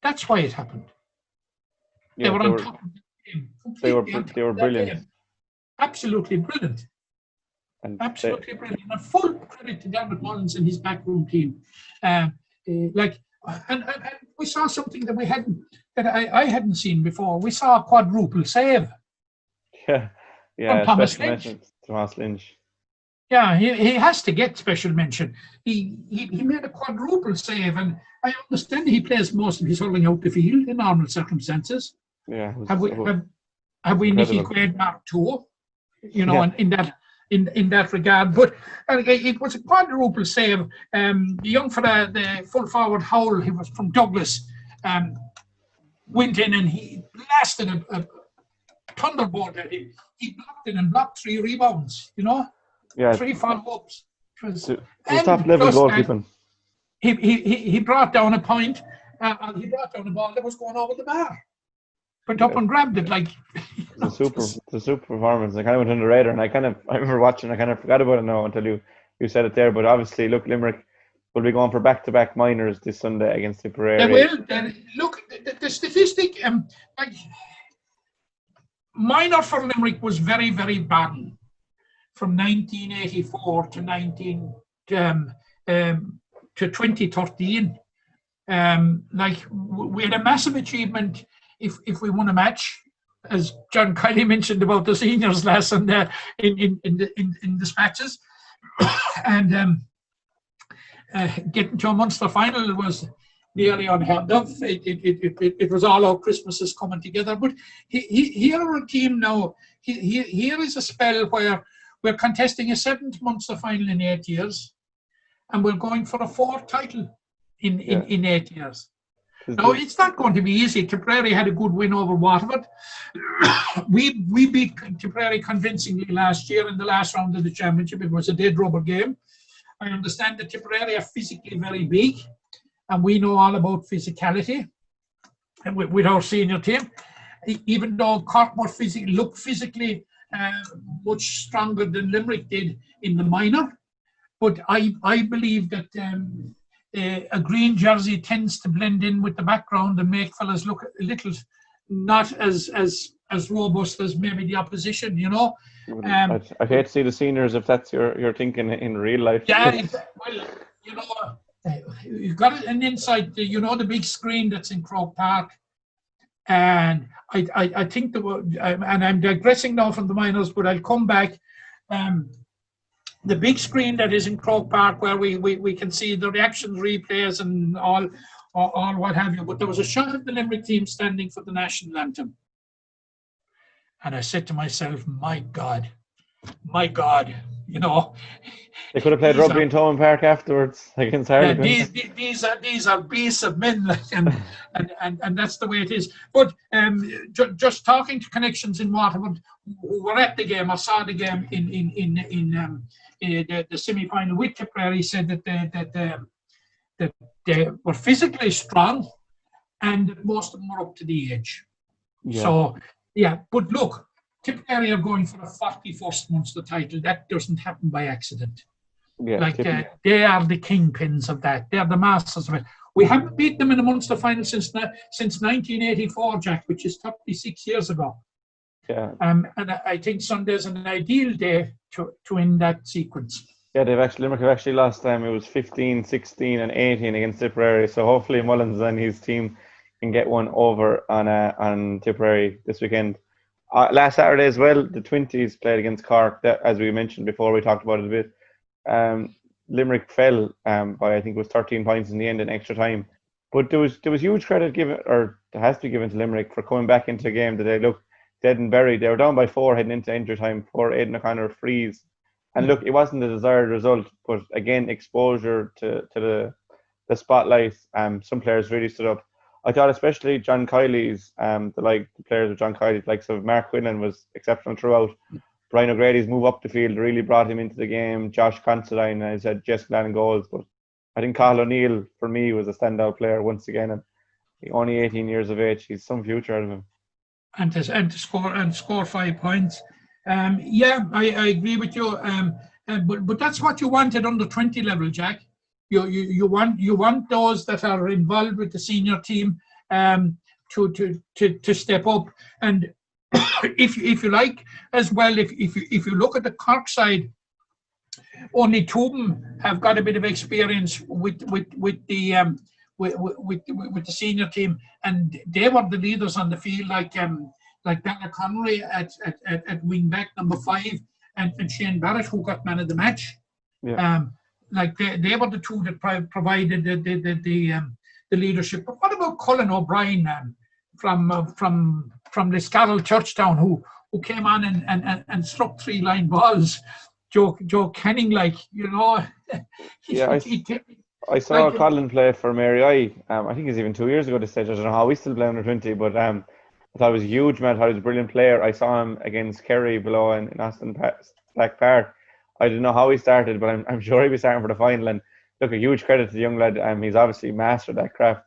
That's why it happened. Yeah, they were on top of the game. They were brilliant. Game. Absolutely brilliant. And Absolutely brilliant. And full credit to Dermot Mullins and his backroom team. And we saw something that I hadn't seen before. We saw a quadruple save. Yeah, from Thomas Lynch. Thomas Lynch. Yeah, he has to get special mention. He made a quadruple save, and I understand he plays most of his hurling out the field in normal circumstances. Yeah. Have we Nicky Quaid Mark II? You know, yeah. in that regard. But it was a quadruple save. The young fella, the full forward Howell, he was from Douglas, went in and he blasted a thunderbolt at him. He blocked it and blocked 3 rebounds, you know? Yeah. 3 follow-ups. Top level goalkeeping. He brought down a point. He brought down a ball that was going over the bar. Went up and grabbed it like. It's a super performance. I kind of went under the radar, and I remember watching. I kind of forgot about it now until you said it there. But obviously, look, Limerick will be going for back-to-back minors this Sunday against Tipperary. They will. Look, the statistic. Minor for Limerick was very, very bad from 1984 to 2013. We had a massive achievement if we won a match, as John Kiely mentioned about the seniors last Sunday in the matches, and getting to a Munster Final was nearly unheard of. It was all our Christmases coming together. But here are a team now. Here is a spell where we're contesting a 7th Munster Final in 8 years, and we're going for a 4th title in 8 years. Now, it's not going to be easy. Tipperary had a good win over Waterford. We beat Tipperary convincingly last year in the last round of the championship. It was a dead rubber game. I understand that Tipperary are physically very big, and we know all about physicality with our senior team. Even though Cork looked physically much stronger than Limerick did in the minor, but I believe that a green jersey tends to blend in with the background and make fellas look a little not as robust as maybe the opposition, you know. I hate to see the seniors if that's your thinking in real life. Yeah, well, you know, you've got an insight, you know, the big screen that's in Croke Park. And I think and I'm digressing now from the minors, but I'll come back. The big screen that is in Croke Park, where we can see the reaction replays and all what have you. But there was a shot of the Limerick team standing for the national anthem, and I said to myself, "My God, you know." They could have played rugby in Thomond Park afterwards against Ireland. These are beasts of men, and that's the way it is. But just talking to connections in Waterford who were at the game, I saw the game in the semi-final with Tipperary, said that they were physically strong, and most of them were up to the age. Yeah. So yeah, but look, Tipperary are going for a 41st Munster title. That doesn't happen by accident. Yeah, They are the kingpins of that. They're the masters of it. We haven't beat them in the Munster final since 1984, Jack, which is 36 years ago. Yeah. And I think Sunday's an ideal day to end that sequence. Yeah, Limerick have actually lost them. It was 15, 16 and 18 against Tipperary. So hopefully Mullins and his team can get one over on Tipperary this weekend. Last Saturday as well, the 20s played against Cork. That, as we mentioned before, we talked about it a bit. Limerick fell by, I think it was 13 points in the end in extra time. But there was huge credit given, or there has to be given to Limerick for coming back into a game that they looked dead and buried. They were down by 4 heading into injury time for Aidan O'Connor freeze. And look, it wasn't the desired result, but again, exposure to the spotlight. Some players really stood up. I thought especially John Kiely's, the players of John Kiely, likes of Mark Quinlan, was exceptional throughout. Brian O'Grady's move up the field really brought him into the game. Josh Considine, I said, Jess Glenn goals, but I think Cathal O'Neill, for me, was a standout player once again. And only 18 years of age, he's some future out of him. And to score 5 points. I agree with you. But that's what you want at under 20 level, Jack. You want those that are involved with the senior team to step up. And if you like as well, if you look at the Cork side, only two of them have got a bit of experience with the senior team, and they were the leaders on the field, like Dana Connery at wing back number 5, and Shane Barrett, who got man of the match. Yeah. They were the two that provided the leadership. But what about Colin O'Brien from the Scarroll Churchtown, who came on and struck 3 line balls? Joe Canning, I saw Colin play for Mary I think it's even 2 years ago this stage. I don't know how he's still playing under 20, but I thought it was huge, man. I thought he was a brilliant player. I saw him against Kerry below in Austin Black Park. I didn't know how he started, but I'm sure he'll be starting for the final. And look, a huge credit to the young lad. He's obviously mastered that craft.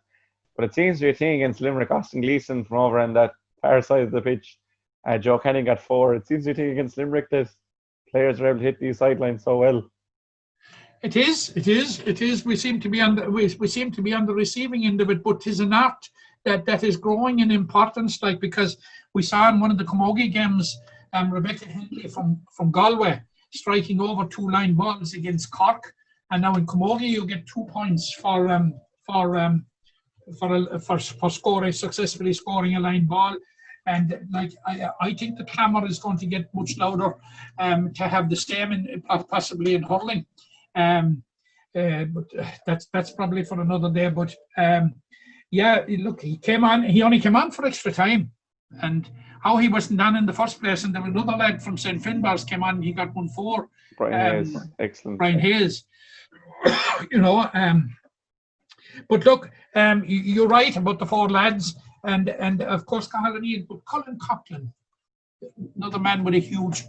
But it seems to be a thing against Limerick. Austin Gleeson from over on that far side of the pitch. Joe Canning got 4. It seems to be a thing against Limerick that players are able to hit these sidelines so well. It is. We seem to be on the receiving end of it, but 'tis an art that is growing in importance. Because we saw in one of the Camogie games, Rebecca Henley from Galway striking over 2 line balls against Cork, and now in Camogie you get 2 points for successfully scoring a line ball. And I think the clamour is going to get much louder to have the same possibly in hurling. But that's probably for another day. But look, he only came on for extra time, and how he wasn't done in the first place. And there was another lad from St. Finbarr's came on, he got 1-4. Brian Hayes, excellent. Brian Hayes, But look, you're right about the 4 lads, and of course Cathal O'Neill, but Colin Coughlin, another man with a huge,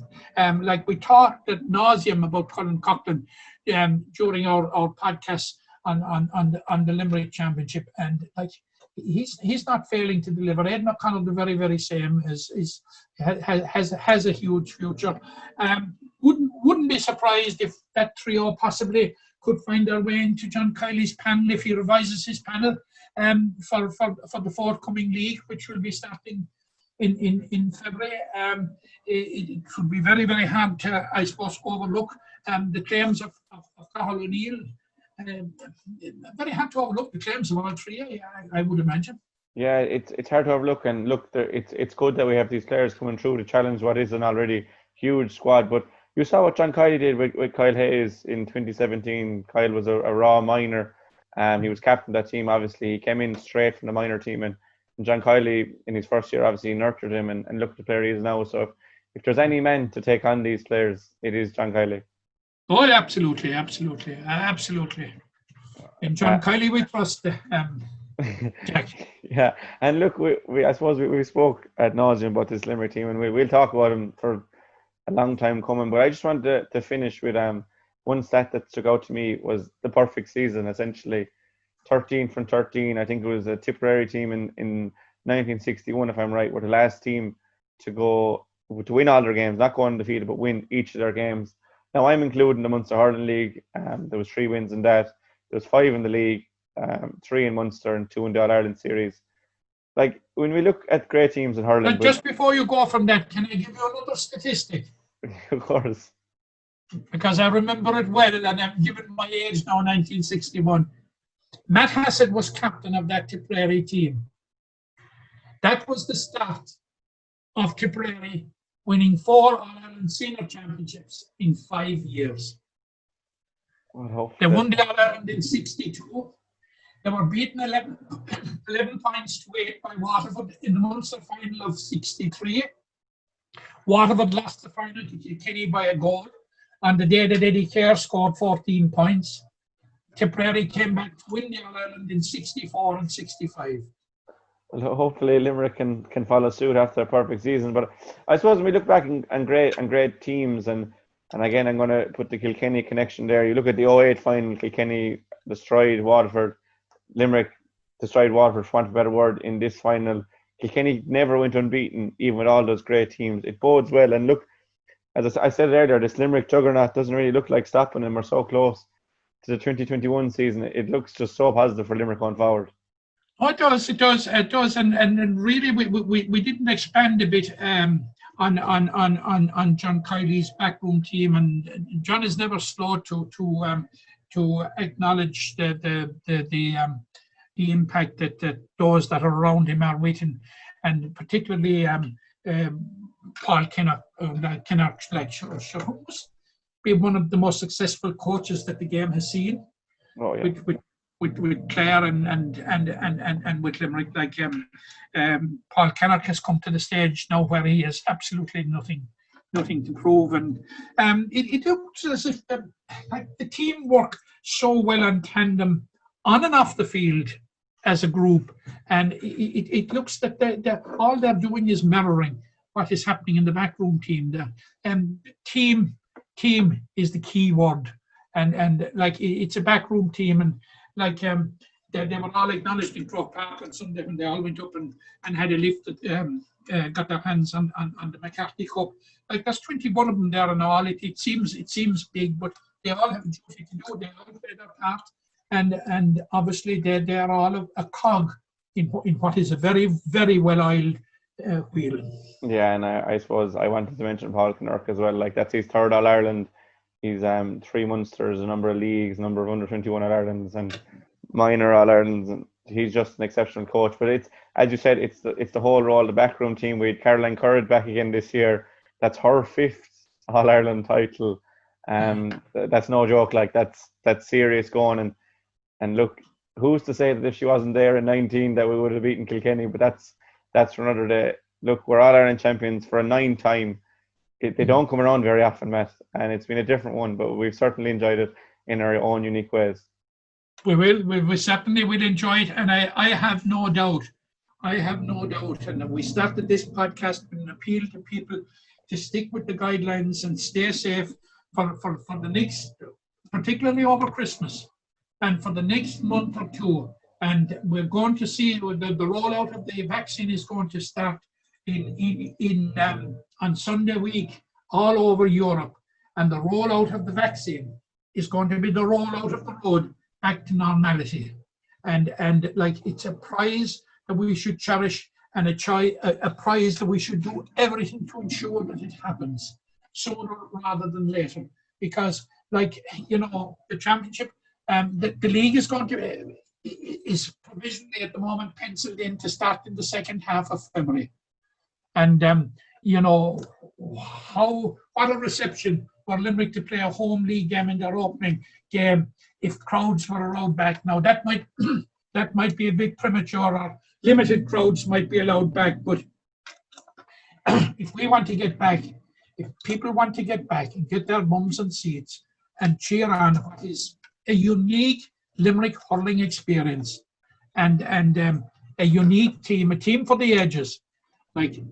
we talked ad nauseum about Colin Coughlin during our podcast on the Limerick Championship, and he's not failing to deliver. Aidan O'Connor, the very, very same, has a huge future. Wouldn't be surprised if that trio possibly could find their way into John Kiely's panel if he revises his panel for the forthcoming league, which will be starting in February. It would be very, very hard to, I suppose, overlook the claims of Cathal O'Neill. Very hard to overlook the claims of all 3, I would imagine. Yeah, it's hard to overlook, and look, it's good that we have these players coming through to challenge what is an already huge squad. But you saw what John Kiely did with Kyle Hayes in 2017. Kyle was a raw minor. He was captain of that team, obviously. He came in straight from the minor team, and John Kiely, in his first year, obviously nurtured him and looked at the player he is now. So if there's any man to take on these players, it is John Kiely. Oh, absolutely. In John Kiely we trust, Jack. Yeah, and look, I suppose we spoke ad nauseum about this Limerick team, and we'll talk about him for a long time coming. But I just wanted to finish with one stat that stuck out to me was the perfect season, essentially. 13 from 13. I think it was a Tipperary team in 1961, if I'm right, were the last team to go to win all their games, not go undefeated, but win each of their games. Now, I'm including the Munster Hurling League. There was 3 wins in that. There was 5 in the league, 3 in Munster and 2 in the All-Ireland series. Like, when we look at great teams in hurling... Just before you go from that, can I give you another statistic? Of course. Because I remember it well, and I'm given my age now, 1961. Matt Hassett was captain of that Tipperary team. That was the start of Tipperary winning 4 All-Ireland Senior Championships in 5 years. They won the All-Ireland in 62. They were beaten 11 points to 8 by Waterford in the Munster Final of 63. Waterford lost the final to Kiely by a goal on the day that Eddie Kerr scored 14 points. Tipperary came back to win the All-Ireland in 64 and 65. Well, hopefully Limerick can follow suit after a perfect season. But I suppose when we look back and great teams, and again, I'm going to put the Kilkenny connection there. You look at the 08 final, Kilkenny destroyed Waterford. Limerick destroyed Waterford, for want of a better word, in this final. Kilkenny never went unbeaten, even with all those great teams. It bodes well. And look, as I said earlier, this Limerick juggernaut doesn't really look like stopping them. We're so close to the 2021 season. It looks just so positive for Limerick going forward. Oh, it does, and really, we didn't expand a bit on John Kiely's backroom team, and John is never slow to acknowledge the impact that those that are around him are with, and particularly Paul Kinnock, must be one of the most successful coaches that the game has seen. Oh, yeah. With Clare and with Limerick, Paul Kinnock has come to the stage now where he has absolutely nothing to prove, and it looks as if the team work so well in tandem on and off the field as a group, and it looks that all they're doing is mirroring what is happening in the backroom team. Team is the key word, and like it's a backroom team, and like they were all acknowledged in Croke Park on Sunday when they all went up and had a lift, got their hands on the McCarthy Cup. Like there's 21 of them there and all. It seems big, but they all have a duty to do. They all play their part, and obviously they're all a cog in what is a very, very well-oiled wheel. Yeah, and I suppose I wanted to mention Paul Kinnock as well. Like that's his 3rd All-Ireland. He's 3 Munsters, a number of leagues, a number of under-21 All-Irelands and minor All-Irelands. And he's just an exceptional coach. But it's, as you said, it's the whole role, the backroom team. We had Caroline Currid back again this year. That's her 5th All-Ireland title. That's no joke. Like that's serious going. And look, who's to say that if she wasn't there in 19 that we would have beaten Kilkenny? But that's for another day. Look, we're All-Ireland champions for a 9th time. They don't come around very often, Matt, and it's been a different one, but we've certainly enjoyed it in our own unique ways. We certainly will enjoy it, and I have no doubt, and we started this podcast with an appeal to people to stick with the guidelines and stay safe for the next, particularly over Christmas, and for the next month or two, and we're going to see the rollout of the vaccine is going to start on Sunday week all over Europe, and the rollout of the vaccine is going to be the rollout of the road back to normality, and like it's a prize that we should cherish, and a prize that we should do everything to ensure that it happens sooner rather than later, because like the championship, the league is going to is provisionally at the moment penciled in to start in the second half of February. And, what a reception for Limerick to play a home league game in their opening game if crowds were allowed back. Now, that might be a bit premature, or limited crowds might be allowed back, but if we want to get back, if people want to get back and get their bums and seats and cheer on what is a unique Limerick hurling experience, and a unique team, a team for the ages, like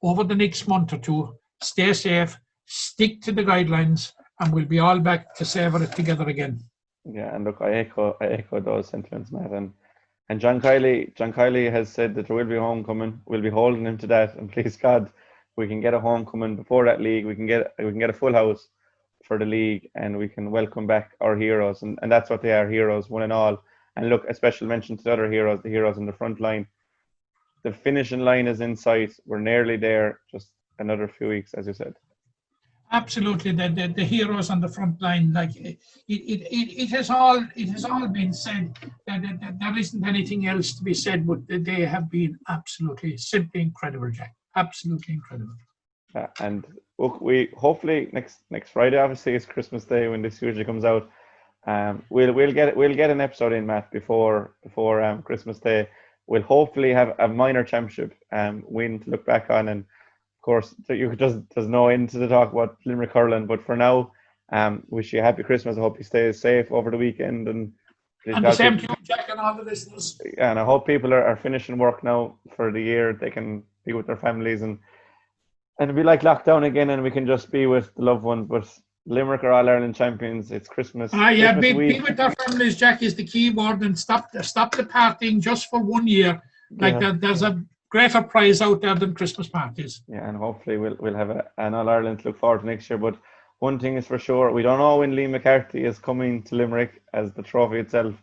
over the next month or two, stay safe, stick to the guidelines, and we'll be all back to savor it together again. Yeah, and look, I echo those sentiments, Matt. And John Kiely has said that there will be homecoming. We'll be holding him to that, and please God, we can get a homecoming before that league. We can get a full house for the league, and we can welcome back our heroes, and that's what they are, heroes, one and all. And look, a special mention to the other heroes, the heroes in the front line. The finishing line is in sight. We're nearly there. Just another few weeks, as you said. Absolutely, the heroes on the front line, like it has all been said. That there isn't anything else to be said, but they have been absolutely, simply incredible, Jack. Absolutely incredible. And we hopefully next Friday, obviously, is Christmas Day when this usually comes out. We'll get an episode in, Matt, before Christmas Day. We'll hopefully have a minor championship win to look back on, and of course there's no end to the talk about Limerick hurling. But for now, wish you a happy Christmas. I hope you stay safe over the weekend, and the same to you, Jack, and all the listeners. And I hope people are finishing work now for the year. They can be with their families, and it'll be like lockdown again, and we can just be with the loved ones. But Limerick are All Ireland champions. It's Christmas. Yeah, Christmas be with their families, Jack, is the key word, and stop the partying just for 1 year. Like there's a greater prize out there than Christmas parties. Yeah, and hopefully we'll have an All Ireland to look forward to next year. But one thing is for sure, we don't know when Liam McCarthy is coming to Limerick as the trophy itself,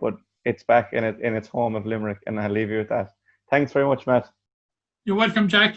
but it's back in its home of Limerick, and I'll leave you with that. Thanks very much, Matt. You're welcome, Jack.